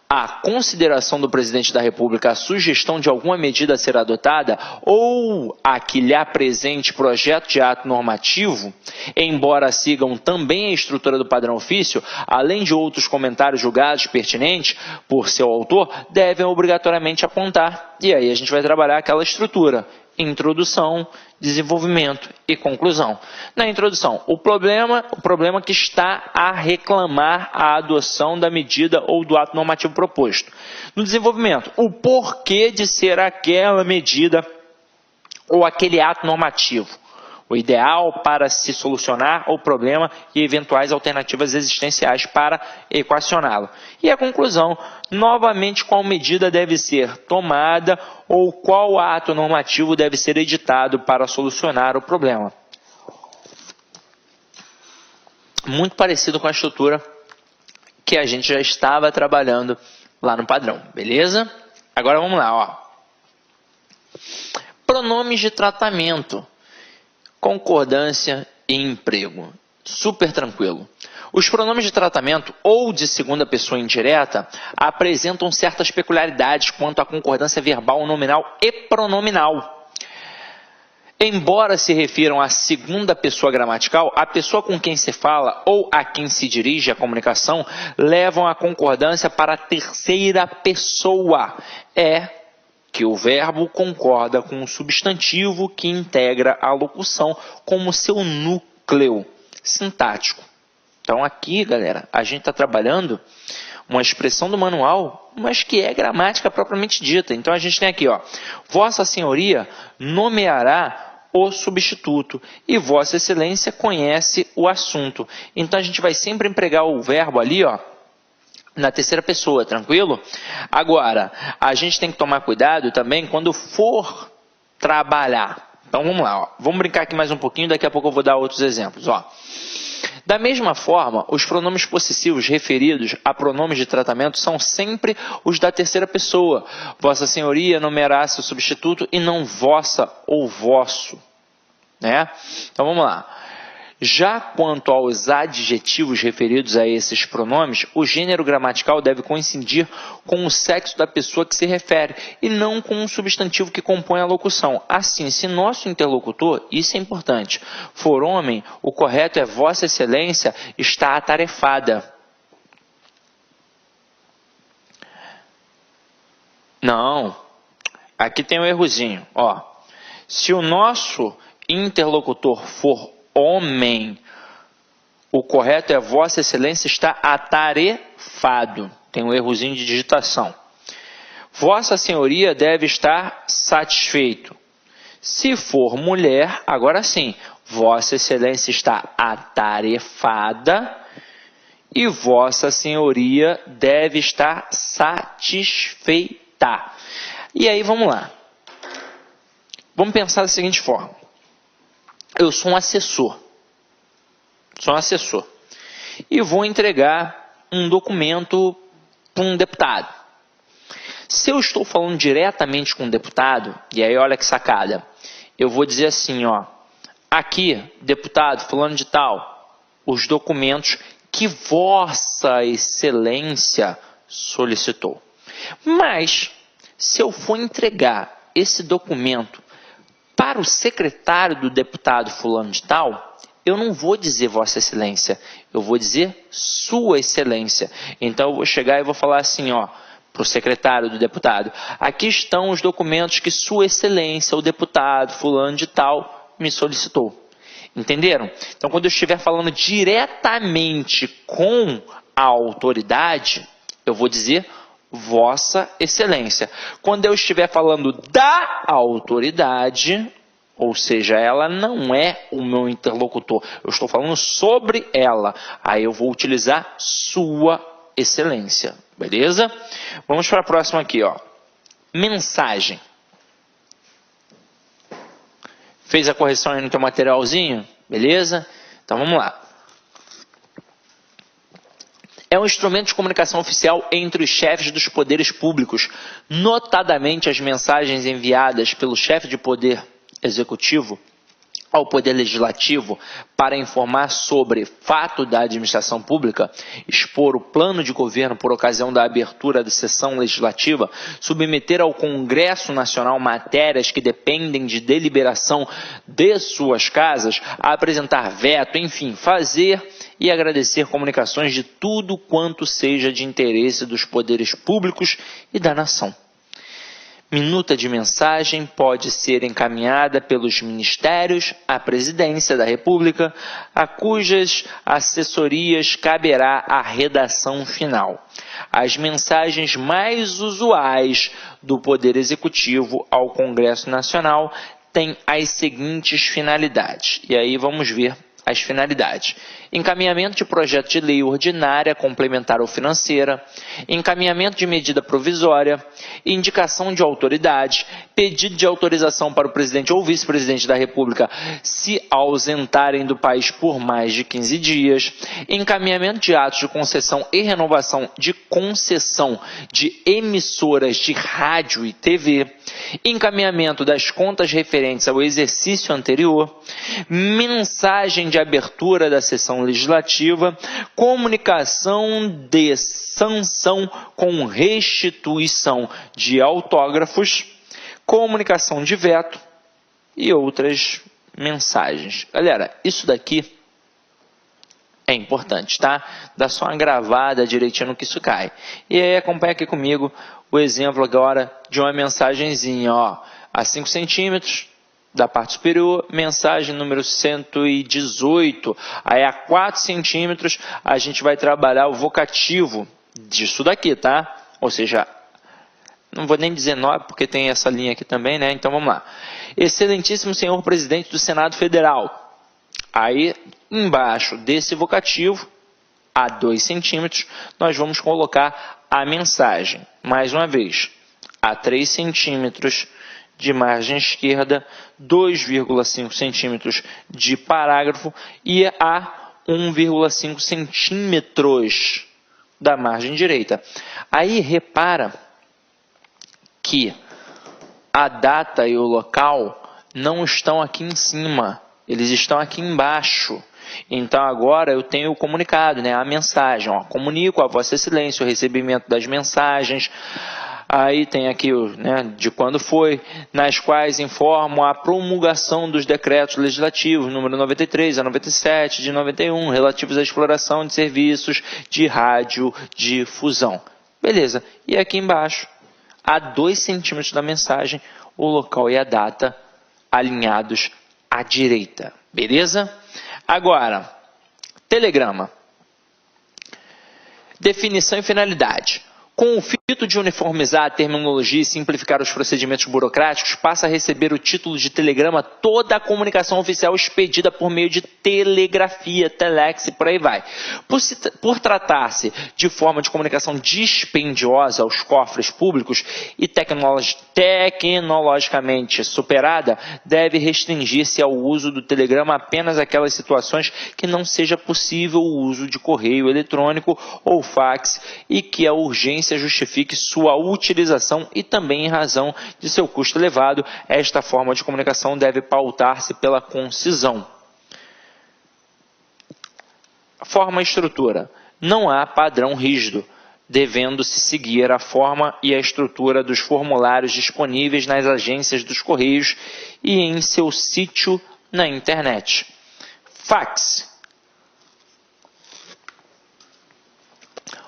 à consideração do presidente da República a sugestão de alguma medida a ser adotada ou a que lhe apresente projeto de ato normativo, embora sigam também a estrutura do padrão ofício, além de outros comentários julgados pertinentes por seu autor, devem obrigatoriamente apontar. E aí a gente vai trabalhar aquela estrutura. Introdução, desenvolvimento e conclusão. Na introdução, o problema que está a reclamar a adoção da medida ou do ato normativo proposto. No desenvolvimento, o porquê de ser aquela medida ou aquele ato normativo. O ideal para se solucionar o problema e eventuais alternativas existenciais para equacioná-lo. E a conclusão, novamente, qual medida deve ser tomada ou qual ato normativo deve ser editado para solucionar o problema. Muito parecido com a estrutura que a gente já estava trabalhando lá no padrão, beleza? Agora vamos lá, ó. Pronomes de tratamento. Concordância e emprego. Super tranquilo. Os pronomes de tratamento ou de segunda pessoa indireta apresentam certas peculiaridades quanto à concordância verbal, nominal e pronominal. Embora se refiram à segunda pessoa gramatical, a pessoa com quem se fala ou a quem se dirige a comunicação levam a concordância para a terceira pessoa. É que o verbo concorda com o substantivo que integra a locução como seu núcleo sintático. Então aqui, galera, a gente está trabalhando uma expressão do manual, mas que é gramática propriamente dita. Então a gente tem aqui, ó, Vossa Senhoria nomeará o substituto e Vossa Excelência conhece o assunto. Então a gente vai sempre empregar o verbo ali, ó, na terceira pessoa, tranquilo? Agora, a gente tem que tomar cuidado também quando for trabalhar. Então vamos lá, ó. Vamos brincar aqui mais um pouquinho, daqui a pouco eu vou dar outros exemplos, ó. Da mesma forma, os pronomes possessivos referidos a pronomes de tratamento são sempre os da terceira pessoa. Vossa Senhoria nomeará seu substituto e não vossa ou vosso, né? Então vamos lá. Já quanto aos adjetivos referidos a esses pronomes, o gênero gramatical deve coincidir com o sexo da pessoa que se refere e não com o substantivo que compõe a locução. Assim, se nosso interlocutor, isso é importante, for homem, o correto é Vossa Excelência está atarefada. Não, aqui tem um errozinho, ó. Se o nosso interlocutor for homem, o correto é Vossa Excelência está atarefado. Tem um errozinho de digitação. Vossa Senhoria deve estar satisfeito. Se for mulher, agora sim, Vossa Excelência está atarefada e Vossa Senhoria deve estar satisfeita. E aí, vamos lá. Vamos pensar da seguinte forma. Eu sou um assessor. E vou entregar um documento para um deputado. Se eu estou falando diretamente com um deputado, e aí olha que sacada, eu vou dizer assim, ó, aqui, deputado fulano de tal, os documentos que Vossa Excelência solicitou. Mas, se eu for entregar esse documento para o secretário do deputado fulano de tal, eu não vou dizer Vossa Excelência, eu vou dizer Sua Excelência. Então eu vou chegar e vou falar assim, ó, para o secretário do deputado, aqui estão os documentos que Sua Excelência, o deputado fulano de tal, me solicitou. Entenderam? Então quando eu estiver falando diretamente com a autoridade, eu vou dizer Vossa Excelência. Quando eu estiver falando da autoridade, ou seja, ela não é o meu interlocutor, eu estou falando sobre ela, aí eu vou utilizar Sua Excelência, beleza? Vamos para a próxima aqui, ó. Mensagem. Fez a correção aí no teu materialzinho? Beleza? Então vamos lá. É um instrumento de comunicação oficial entre os chefes dos poderes públicos, notadamente as mensagens enviadas pelo chefe de poder executivo ao poder legislativo para informar sobre fato da administração pública, expor o plano de governo por ocasião da abertura da sessão legislativa, submeter ao Congresso Nacional matérias que dependem de deliberação de suas casas, apresentar veto, enfim, fazer e agradecer comunicações de tudo quanto seja de interesse dos poderes públicos e da nação. Minuta de mensagem pode ser encaminhada pelos ministérios à Presidência da República, a cujas assessorias caberá a redação final. As mensagens mais usuais do Poder Executivo ao Congresso Nacional têm as seguintes finalidades. E aí vamos ver as finalidades: encaminhamento de projeto de lei ordinária, complementar ou financeira, encaminhamento de medida provisória, indicação de autoridade, pedido de autorização para o presidente ou vice-presidente da República se ausentarem do país por mais de 15 dias, encaminhamento de atos de concessão e renovação de concessão de emissoras de rádio e TV, encaminhamento das contas referentes ao exercício anterior, mensagem de abertura da sessão legislativa, comunicação de sanção com restituição de autógrafos, comunicação de veto e outras mensagens. Galera, isso daqui é importante, tá? Dá só uma gravada direitinho no que isso cai. E aí acompanha aqui comigo o exemplo agora de uma mensagenzinha, ó, a 5 centímetros, da parte superior, mensagem número 118. Aí a 4 centímetros a gente vai trabalhar o vocativo disso daqui, tá? Ou seja, não vou nem dizer 9 porque tem essa linha aqui também, né? Então vamos lá. Excelentíssimo senhor presidente do Senado Federal. Aí embaixo desse vocativo, a 2 centímetros, nós vamos colocar a mensagem. Mais uma vez, a 3 centímetros de margem esquerda, 2,5 centímetros de parágrafo e a 1,5 centímetros da margem direita. Aí repara que a data e o local não estão aqui em cima, eles estão aqui embaixo. Então agora eu tenho o comunicado, né, a mensagem, ó, comunico a Vossa Excelência o recebimento das mensagens. Aí tem aqui, né, de quando foi, nas quais informam a promulgação dos decretos legislativos, número 93 a 97 de 91, relativos à exploração de serviços de radiodifusão. Beleza. E aqui embaixo, a 2 centímetros da mensagem, o local e a data alinhados à direita. Beleza? Agora, telegrama. Definição e finalidade. Com o fito de uniformizar a terminologia e simplificar os procedimentos burocráticos, passa a receber o título de telegrama toda a comunicação oficial expedida por meio de telegrafia, telex e por aí vai. Por tratar-se de forma de comunicação dispendiosa aos cofres públicos e tecnologicamente superada, deve restringir-se ao uso do telegrama apenas aquelas situações que não seja possível o uso de correio eletrônico ou fax e que a urgência conveniência justifique sua utilização e também em razão de seu custo elevado, esta forma de comunicação deve pautar-se pela concisão. Forma e estrutura. Não há padrão rígido, devendo-se seguir a forma e a estrutura dos formulários disponíveis nas agências dos Correios e em seu sítio na internet. Fax.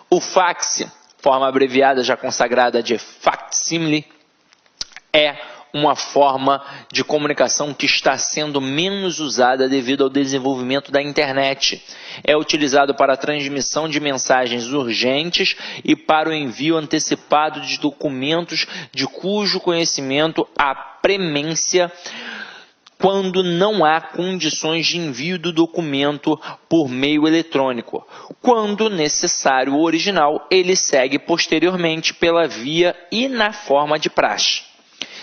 O fax, forma abreviada já consagrada de facsímile, é uma forma de comunicação que está sendo menos usada devido ao desenvolvimento da internet. É utilizado para a transmissão de mensagens urgentes e para o envio antecipado de documentos de cujo conhecimento há premência quando não há condições de envio do documento por meio eletrônico. Quando necessário o original, ele segue posteriormente pela via e na forma de praxe.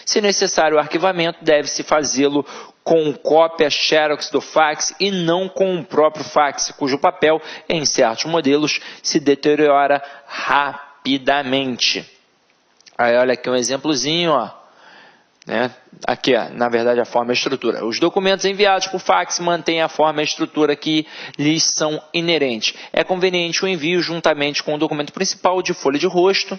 Se necessário o arquivamento, deve-se fazê-lo com cópia xerox do fax e não com o próprio fax, cujo papel, em certos modelos, se deteriora rapidamente. Aí olha aqui um exemplozinho, ó. Aqui, na verdade, a forma e a estrutura. Os documentos enviados por fax mantêm a forma e a estrutura que lhes são inerentes. É conveniente o envio juntamente com o documento principal de folha de rosto,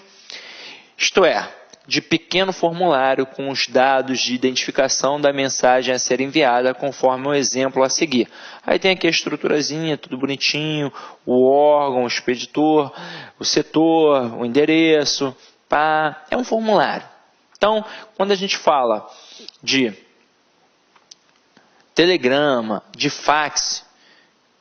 isto é, de pequeno formulário com os dados de identificação da mensagem a ser enviada, conforme o exemplo a seguir. Aí tem aqui a estruturazinha, tudo bonitinho, o órgão, o expeditor, o setor, o endereço, pá, é um formulário. Então, quando a gente fala de telegrama, de fax,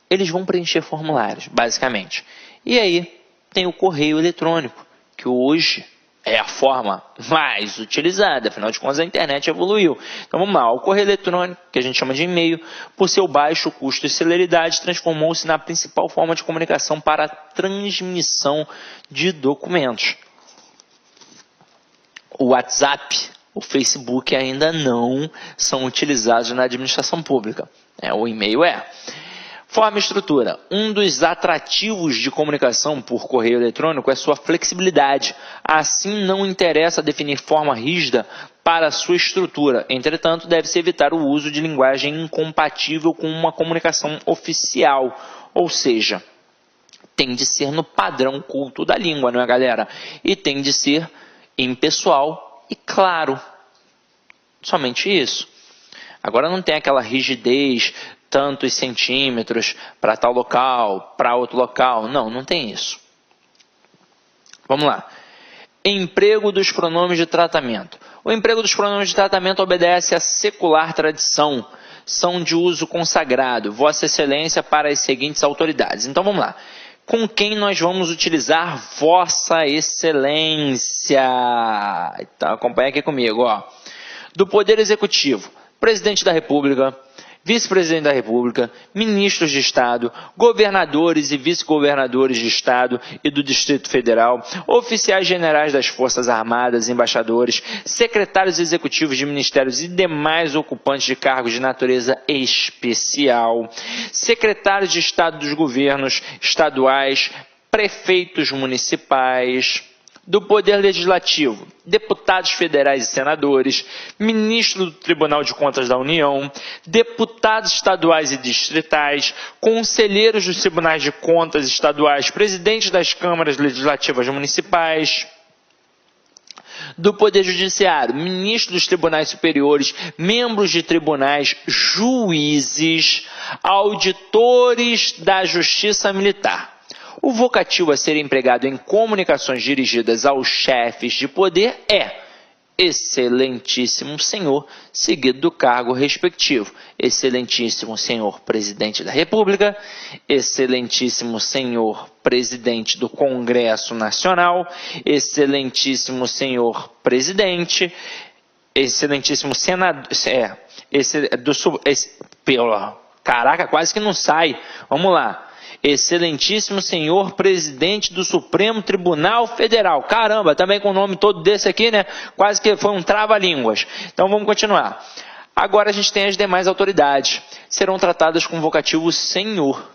eles vão preencher formulários, basicamente. E aí tem o correio eletrônico, que hoje é a forma mais utilizada, afinal de contas a internet evoluiu. Então vamos lá, o correio eletrônico, que a gente chama de e-mail, por seu baixo custo e celeridade, transformou-se na principal forma de comunicação para a transmissão de documentos. O WhatsApp, o Facebook ainda não são utilizados na administração pública. O e-mail é. Forma e estrutura. Um dos atrativos de comunicação por correio eletrônico é sua flexibilidade. Assim, não interessa definir forma rígida para sua estrutura. Entretanto, deve-se evitar o uso de linguagem incompatível com uma comunicação oficial. Ou seja, tem de ser no padrão culto da língua, não é, galera? E tem de ser impessoal e claro. Somente isso. Agora não tem aquela rigidez, tantos centímetros para tal local, para outro local. Não, não tem isso. Vamos lá. Emprego dos pronomes de tratamento. O emprego dos pronomes de tratamento obedece à secular tradição. São de uso consagrado. Vossa Excelência para as seguintes autoridades. Então vamos lá. Com quem nós vamos utilizar Vossa Excelência? Então acompanha aqui comigo, ó. Do Poder Executivo, Presidente da República, Vice-Presidente da República, Ministros de Estado, Governadores e Vice-Governadores de Estado e do Distrito Federal, Oficiais Generais das Forças Armadas, Embaixadores, Secretários Executivos de Ministérios e demais ocupantes de cargos de natureza especial, Secretários de Estado dos Governos Estaduais, Prefeitos Municipais, do Poder Legislativo, deputados federais e senadores, ministro do Tribunal de Contas da União, deputados estaduais e distritais, conselheiros dos Tribunais de Contas estaduais, presidentes das câmaras legislativas municipais, do Poder Judiciário, ministro dos Tribunais Superiores, membros de tribunais, juízes, auditores da Justiça Militar. O vocativo a ser empregado em comunicações dirigidas aos chefes de poder é Excelentíssimo Senhor, seguido do cargo respectivo. Excelentíssimo Senhor Presidente da República, Excelentíssimo Senhor Presidente do Congresso Nacional, Excelentíssimo Senhor Presidente, Excelentíssimo Senador, caraca, quase que não sai, vamos lá. Excelentíssimo Senhor Presidente do Supremo Tribunal Federal. Caramba, também com o nome todo desse aqui, né? Quase que foi um trava-línguas. Então vamos continuar. Agora a gente tem as demais autoridades. Serão tratadas com o vocativo Senhor.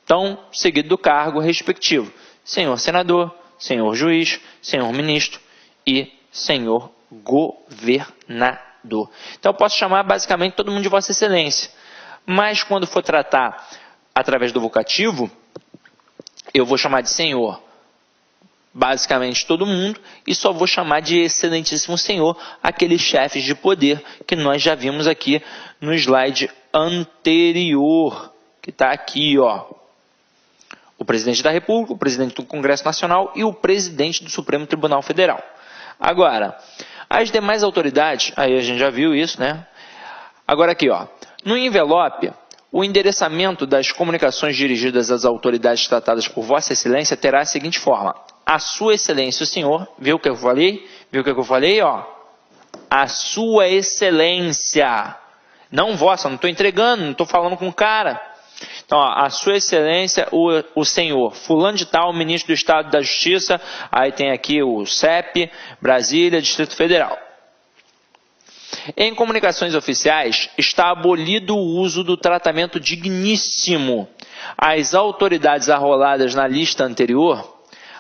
Então, seguido do cargo respectivo. Senhor Senador, senhor juiz, senhor ministro e senhor governador. Então eu posso chamar basicamente todo mundo de Vossa Excelência, mas quando for tratar através do vocativo, eu vou chamar de senhor basicamente todo mundo e só vou chamar de excelentíssimo senhor aqueles chefes de poder que nós já vimos aqui no slide anterior, que está aqui, ó. O presidente da República, o presidente do Congresso Nacional e o presidente do Supremo Tribunal Federal. Agora, as demais autoridades, aí a gente já viu isso, né? Agora aqui, ó, no envelope, o endereçamento das comunicações dirigidas às autoridades tratadas por Vossa Excelência terá a seguinte forma: a Sua Excelência, o senhor, viu o que eu falei? Viu o que eu falei, ó? A Sua Excelência, não vossa, não estou entregando, não estou falando com o cara. Então, ó, a Sua Excelência, o senhor fulano de tal, ministro do Estado da Justiça, aí tem aqui o CEP, Brasília, Distrito Federal. Em comunicações oficiais, está abolido o uso do tratamento digníssimo. As autoridades arroladas na lista anterior,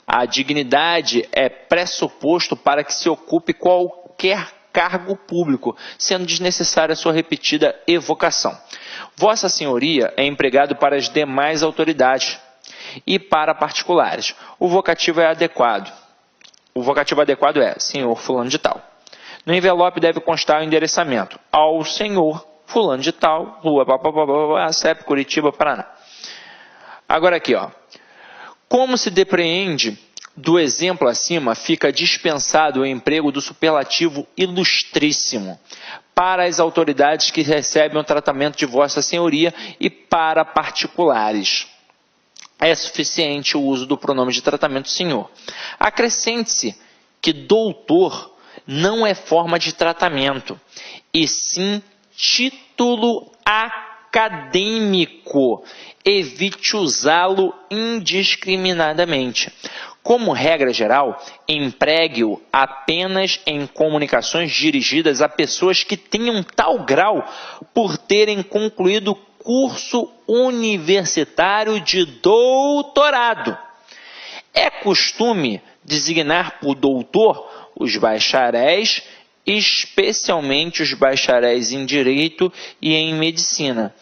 a dignidade é pressuposto para que se ocupe qualquer cargo público, sendo desnecessária a sua repetida evocação. Vossa Senhoria é empregado para as demais autoridades e para particulares. O vocativo é adequado. O vocativo adequado é senhor fulano de tal. No envelope deve constar o endereçamento ao senhor fulano de tal, rua, CEP, Curitiba, Paraná. Agora aqui, ó. Como se depreende do exemplo acima, fica dispensado o emprego do superlativo ilustríssimo para as autoridades que recebem o tratamento de Vossa Senhoria e para particulares. É suficiente o uso do pronome de tratamento senhor. Acrescente-se que doutor não é forma de tratamento, e sim título acadêmico. Evite usá-lo indiscriminadamente. Como regra geral, empregue-o apenas em comunicações dirigidas a pessoas que tenham tal grau por terem concluído curso universitário de doutorado. É costume designar por doutor os bacharéis, especialmente os bacharéis em Direito e em Medicina.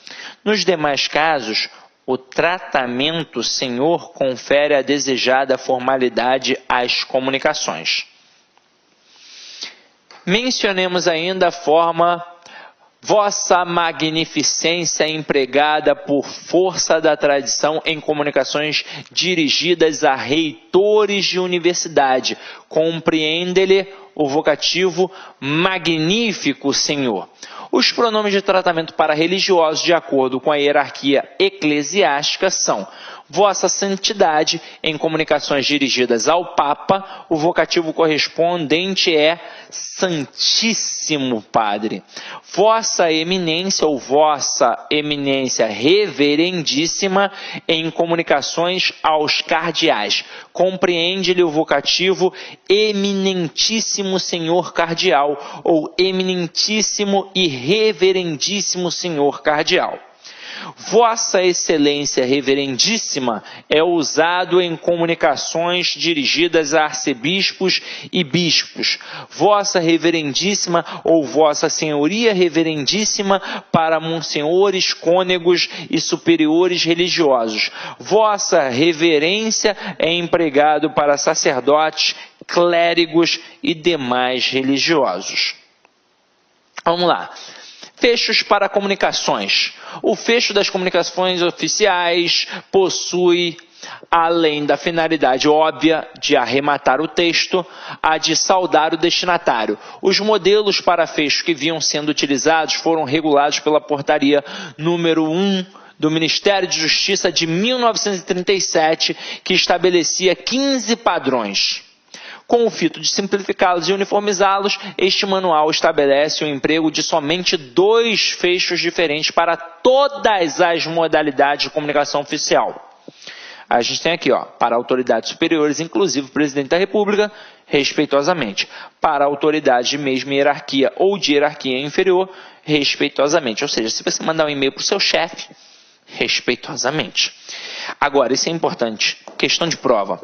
Nos demais casos, o tratamento senhor confere a desejada formalidade às comunicações. Mencionemos ainda a forma Vossa Magnificência empregada por força da tradição em comunicações dirigidas a reitores de universidade. Compreende-lhe o vocativo magnífico senhor. Os pronomes de tratamento para religiosos de acordo com a hierarquia eclesiástica são Vossa Santidade, em comunicações dirigidas ao Papa, o vocativo correspondente é Santíssimo Padre. Vossa Eminência ou Vossa Eminência Reverendíssima, em comunicações aos cardeais. Compreende-lhe o vocativo Eminentíssimo Senhor Cardeal ou Eminentíssimo e Reverendíssimo Senhor Cardeal. Vossa Excelência Reverendíssima é usado em comunicações dirigidas a arcebispos e bispos. Vossa Reverendíssima ou Vossa Senhoria Reverendíssima para monsenhores, cônegos e superiores religiosos. Vossa Reverência é empregado para sacerdotes, clérigos e demais religiosos. Vamos lá. Fechos para comunicações. O fecho das comunicações oficiais possui, além da finalidade óbvia de arrematar o texto, a de saudar o destinatário. Os modelos para fecho que vinham sendo utilizados foram regulados pela portaria número 1 do Ministério de Justiça de 1937, que estabelecia 15 padrões. Com o fito de simplificá-los e uniformizá-los, este manual estabelece o emprego de somente 2 fechos diferentes para todas as modalidades de comunicação oficial. A gente tem aqui, ó, para autoridades superiores, inclusive o presidente da República, respeitosamente. Para autoridades de mesma hierarquia ou de hierarquia inferior, respeitosamente. Ou seja, se você mandar um e-mail para o seu chefe, respeitosamente. Agora, isso é importante. Questão de prova.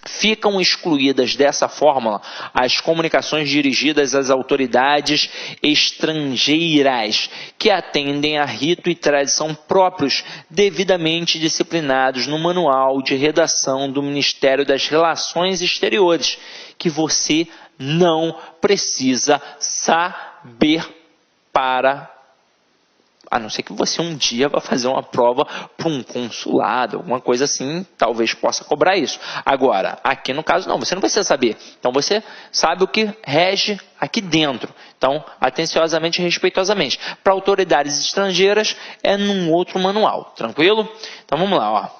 Ficam excluídas dessa fórmula as comunicações dirigidas às autoridades estrangeiras que atendem a rito e tradição próprios, devidamente disciplinados no Manual de Redação do Ministério das Relações Exteriores, que você não precisa saber a não ser que você um dia vá fazer uma prova para um consulado, alguma coisa assim, talvez possa cobrar isso. Agora, aqui no caso não, você não precisa saber. Então você sabe o que rege aqui dentro. Então, atenciosamente e respeitosamente. Para autoridades estrangeiras é num outro manual, tranquilo? Então vamos lá, ó.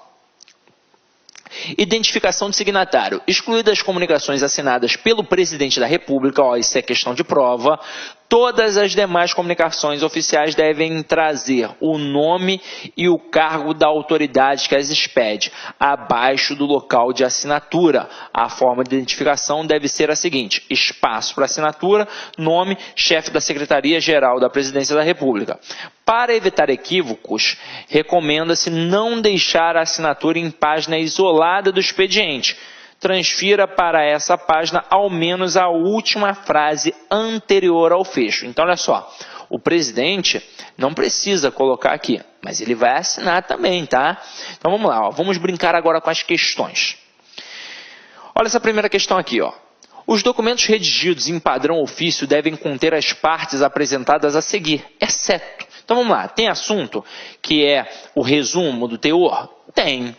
Identificação de signatário. Excluídas as comunicações assinadas pelo presidente da República, ó, isso é questão de prova, todas as demais comunicações oficiais devem trazer o nome e o cargo da autoridade que as expede, abaixo do local de assinatura. A forma de identificação deve ser a seguinte: espaço para assinatura, nome, chefe da Secretaria-Geral da Presidência da República. Para evitar equívocos, recomenda-se não deixar a assinatura em página isolada do expediente. Transfira para essa página ao menos a última frase anterior ao fecho. Então, olha só, o presidente não precisa colocar aqui, mas ele vai assinar também, tá? Então, vamos lá, ó, vamos brincar agora com as questões. Olha essa primeira questão aqui, ó. Os documentos redigidos em padrão ofício devem conter as partes apresentadas a seguir, exceto. Então, vamos lá, tem assunto que é o resumo do teor? Tem.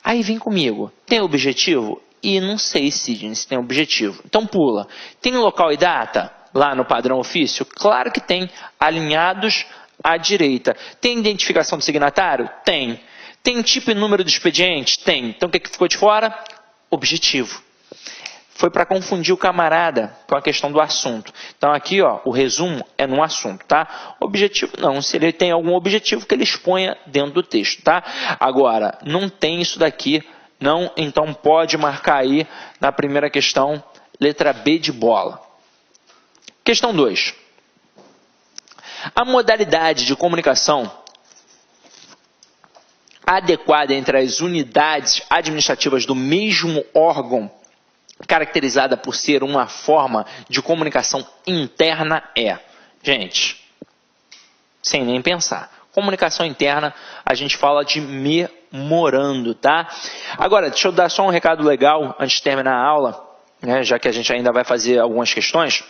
Aí vem comigo, tem objetivo? E não sei, Sidney, se tem objetivo. Então pula. Tem local e data lá no padrão ofício? Claro que tem, alinhados à direita. Tem identificação do signatário? Tem. Tem tipo e número do expediente? Tem. Então o que ficou de fora? Objetivo. Foi para confundir o camarada com a questão do assunto. Então aqui, ó, o resumo é no assunto, tá? Objetivo não, se ele tem algum objetivo que ele exponha dentro do texto, tá? Agora, não tem isso daqui, não, então pode marcar aí na primeira questão, letra B de bola. Questão 2. A modalidade de comunicação adequada entre as unidades administrativas do mesmo órgão, caracterizada por ser uma forma de comunicação interna gente, sem nem pensar. Comunicação interna, a gente fala de memorando, tá? Agora, deixa eu dar só um recado legal antes de terminar a aula, né, já que a gente ainda vai fazer algumas questões.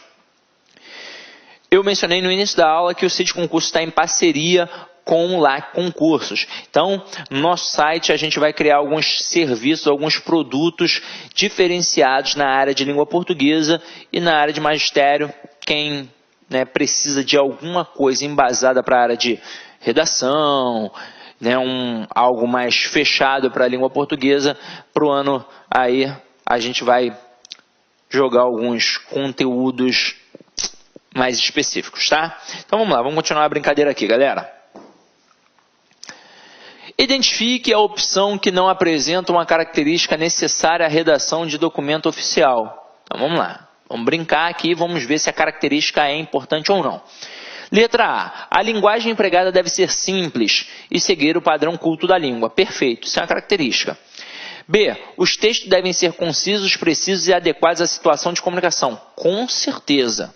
Eu mencionei no início da aula que o CID Concurso está em parceria com o LAC Concursos. Então, no nosso site a gente vai criar alguns serviços, alguns produtos diferenciados na área de língua portuguesa e na área de magistério. Quem, né, precisa de alguma coisa embasada para a área de redação, né, algo mais fechado para a língua portuguesa, para o ano aí a gente vai jogar alguns conteúdos mais específicos, tá? Então vamos lá, vamos continuar a brincadeira aqui, galera. Identifique a opção que não apresenta uma característica necessária à redação de documento oficial. Então vamos lá, vamos brincar aqui e vamos ver se a característica é importante ou não. Letra A. A linguagem empregada deve ser simples e seguir o padrão culto da língua. Perfeito, isso é uma característica. B. Os textos devem ser concisos, precisos e adequados à situação de comunicação. Com certeza.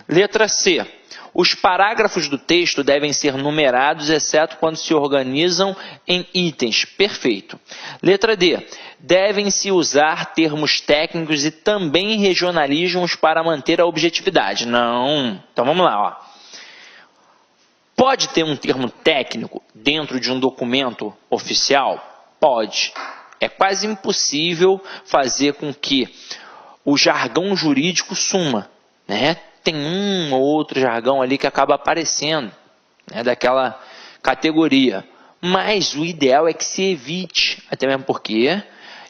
Letra C. Os parágrafos do texto devem ser numerados, exceto quando se organizam em itens. Perfeito. Letra D. Devem-se usar termos técnicos e também regionalismos para manter a objetividade. Não. Então vamos lá, ó. Pode ter um termo técnico dentro de um documento oficial? Pode. É quase impossível fazer com que o jargão jurídico suma, né? Tem um ou outro jargão ali que acaba aparecendo, né, daquela categoria. Mas o ideal é que se evite, até mesmo porque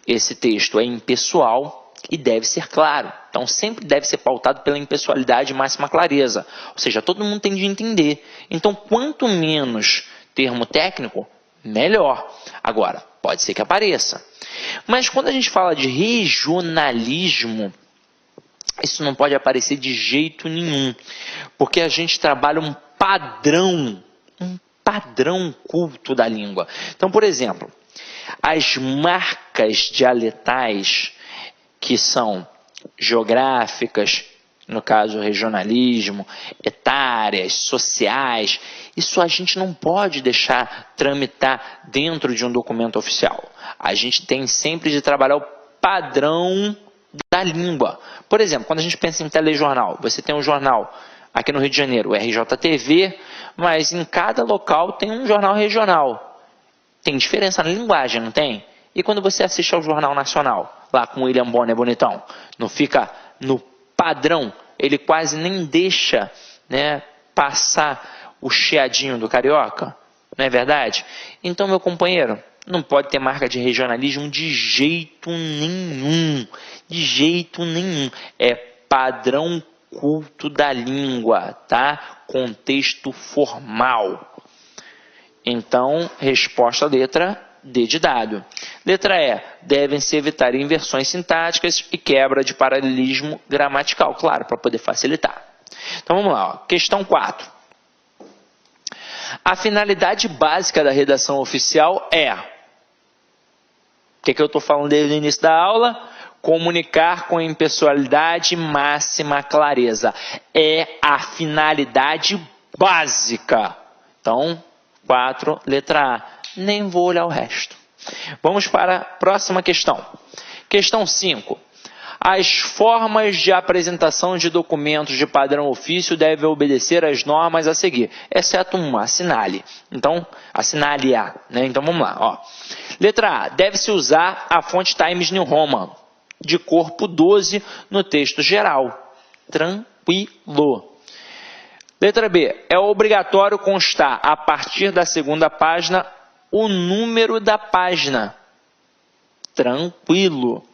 esse texto é impessoal e deve ser claro. Então sempre deve ser pautado pela impessoalidade e máxima clareza. Ou seja, todo mundo tem de entender. Então quanto menos termo técnico, melhor. Agora, pode ser que apareça. Mas quando a gente fala de regionalismo, isso não pode aparecer de jeito nenhum, porque a gente trabalha um padrão culto da língua. Então, por exemplo, As marcas dialetais, que são geográficas, no caso regionalismo, etárias, sociais, isso a gente não pode deixar tramitar dentro de um documento oficial. A gente tem sempre de trabalhar o padrão da língua. Por exemplo, quando a gente pensa em telejornal, você tem um jornal aqui no Rio de Janeiro, o RJTV, mas em cada local tem um jornal regional. Tem diferença na linguagem, não tem? E quando você assiste ao Jornal Nacional, lá com o William Bonner bonitão, não fica no padrão, ele quase nem deixa, né, passar o chiadinho do carioca, não é verdade? Então, meu companheiro, não pode ter marca de regionalismo de jeito nenhum, de jeito nenhum. É padrão culto da língua, tá? Contexto formal. Então, resposta letra D de dado. Letra E. Devem-se evitar inversões sintáticas e quebra de paralelismo gramatical. Claro, para poder facilitar. Então, vamos lá. Ó. Questão 4. A finalidade básica da redação oficial é... O que eu estou falando desde o início da aula? Comunicar com impessoalidade e máxima clareza. É a finalidade básica. Então, 4, letra A. Nem vou olhar o resto. Vamos para a próxima questão. Questão 5. As formas de apresentação de documentos de padrão ofício devem obedecer às normas a seguir, exceto uma, assinale. Então, assinale-a, né? Então, vamos lá. Ó. Letra A. Deve-se usar a fonte Times New Roman, de corpo 12, no texto geral. Tranquilo. Letra B. É obrigatório constar, a partir da segunda página, o número da página. Tranquilo.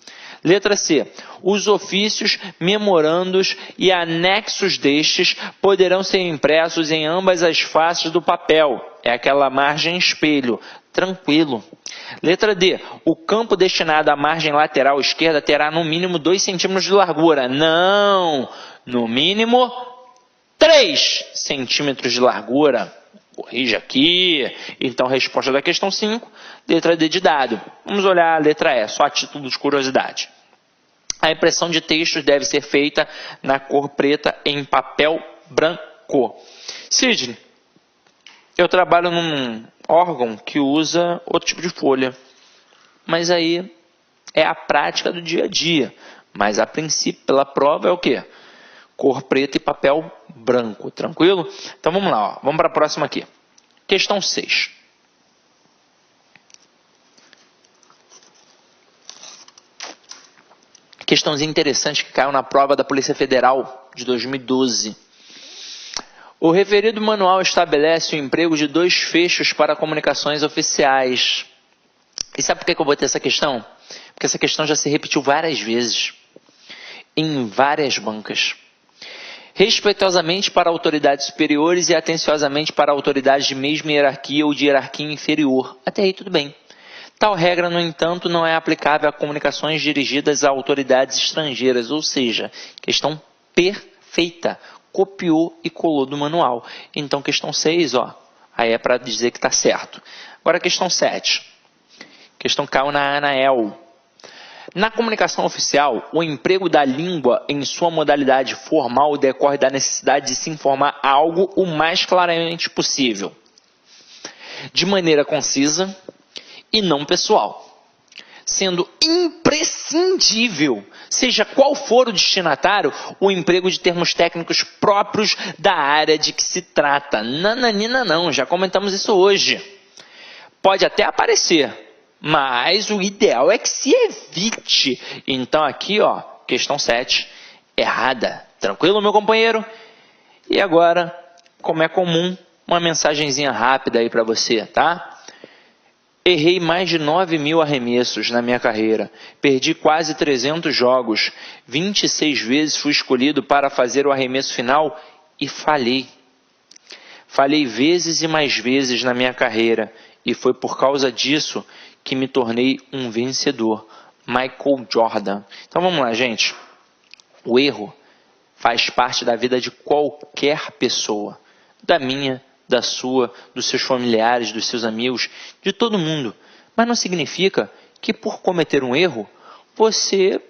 Letra C. Os ofícios, memorandos e anexos destes poderão ser impressos em ambas as faces do papel. É aquela margem espelho. Tranquilo. Letra D. O campo destinado à margem lateral esquerda terá no mínimo 2 centímetros de largura. Não! No mínimo 3 centímetros de largura. Corrija aqui. Então, resposta da questão 5, letra D de dado. Vamos olhar a letra E, só a título de curiosidade. A impressão de textos deve ser feita na cor preta em papel branco. Sidney, eu trabalho num órgão que usa outro tipo de folha. Mas aí é a prática do dia a dia. Mas a princípio, pela prova, é o quê? Cor preta e papel branco. Tranquilo? Então vamos lá. Ó. Vamos para a próxima aqui. Questão 6. Questãozinha interessante que caiu na prova da Polícia Federal de 2012. O referido manual estabelece o emprego de 2 fechos para comunicações oficiais. E sabe por que eu botei essa questão? Porque essa questão já se repetiu várias vezes, em várias bancas. Respeitosamente para autoridades superiores e atenciosamente para autoridades de mesma hierarquia ou de hierarquia inferior. Até aí tudo bem. Tal regra, no entanto, não é aplicável a comunicações dirigidas a autoridades estrangeiras, ou seja, questão perfeita. Copiou e colou do manual. Então, questão 6, ó, aí é para dizer que está certo. Agora, questão 7. Questão caiu na ANAEL. Na comunicação oficial, o emprego da língua em sua modalidade formal decorre da necessidade de se informar algo o mais claramente possível, de maneira concisa e não pessoal, sendo imprescindível, seja qual for o destinatário, o emprego de termos técnicos próprios da área de que se trata. Nananina não, já comentamos isso hoje. Pode até aparecer, mas o ideal é que se evite. Então aqui, ó, questão 7, errada. Tranquilo, meu companheiro? E agora, como é comum, uma mensagenzinha rápida aí para você, tá? Errei mais de 9.000 arremessos na minha carreira. Perdi quase 300 jogos. 26 vezes fui escolhido para fazer o arremesso final e falhei. Falhei vezes e mais vezes na minha carreira. E foi por causa disso que me tornei um vencedor. Michael Jordan. Então vamos lá, gente. O erro faz parte da vida de qualquer pessoa. Da minha, da sua, dos seus familiares, dos seus amigos, de todo mundo. Mas não significa que por cometer um erro, você,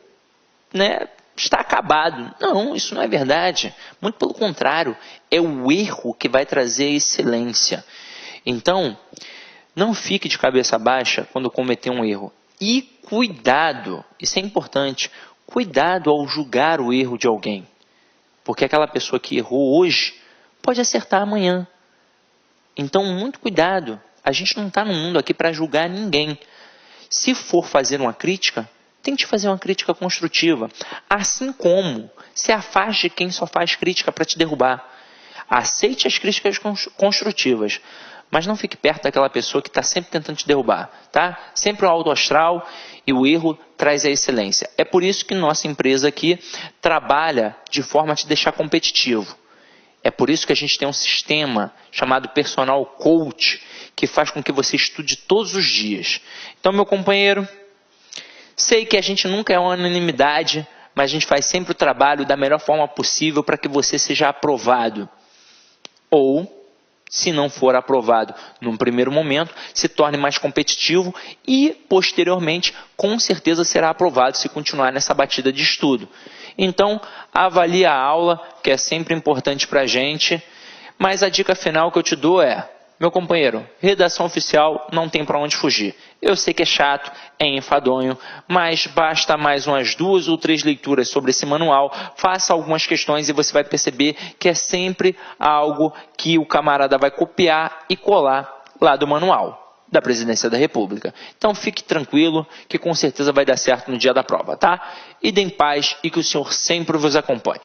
está acabado. Não, isso não é verdade. Muito pelo contrário, é o erro que vai trazer excelência. Então, não fique de cabeça baixa quando cometer um erro. E cuidado, isso é importante, cuidado ao julgar o erro de alguém. Porque aquela pessoa que errou hoje pode acertar amanhã. Então, muito cuidado. A gente não está no mundo aqui para julgar ninguém. Se for fazer uma crítica, tente fazer uma crítica construtiva. Assim como se afaste de quem só faz crítica para te derrubar. Aceite as críticas construtivas, mas não fique perto daquela pessoa que está sempre tentando te derrubar. Tá? Sempre o alto astral e o erro traz a excelência. É por isso que nossa empresa aqui trabalha de forma a te deixar competitivo. É por isso que a gente tem um sistema chamado Personal Coach, que faz com que você estude todos os dias. Então, meu companheiro, sei que a gente nunca é uma unanimidade, mas a gente faz sempre o trabalho da melhor forma possível para que você seja aprovado. Ou, se não for aprovado num primeiro momento, se torne mais competitivo e, posteriormente, com certeza será aprovado se continuar nessa batida de estudo. Então, avalie a aula, que é sempre importante para a gente, mas a dica final que eu te dou é: meu companheiro, redação oficial não tem para onde fugir. Eu sei que é chato, é enfadonho, mas basta mais umas 2 ou 3 leituras sobre esse manual, faça algumas questões e você vai perceber que é sempre algo que o camarada vai copiar e colar lá do manual da Presidência da República. Então fique tranquilo que com certeza vai dar certo no dia da prova, tá? Idem em paz e que o Senhor sempre vos acompanhe.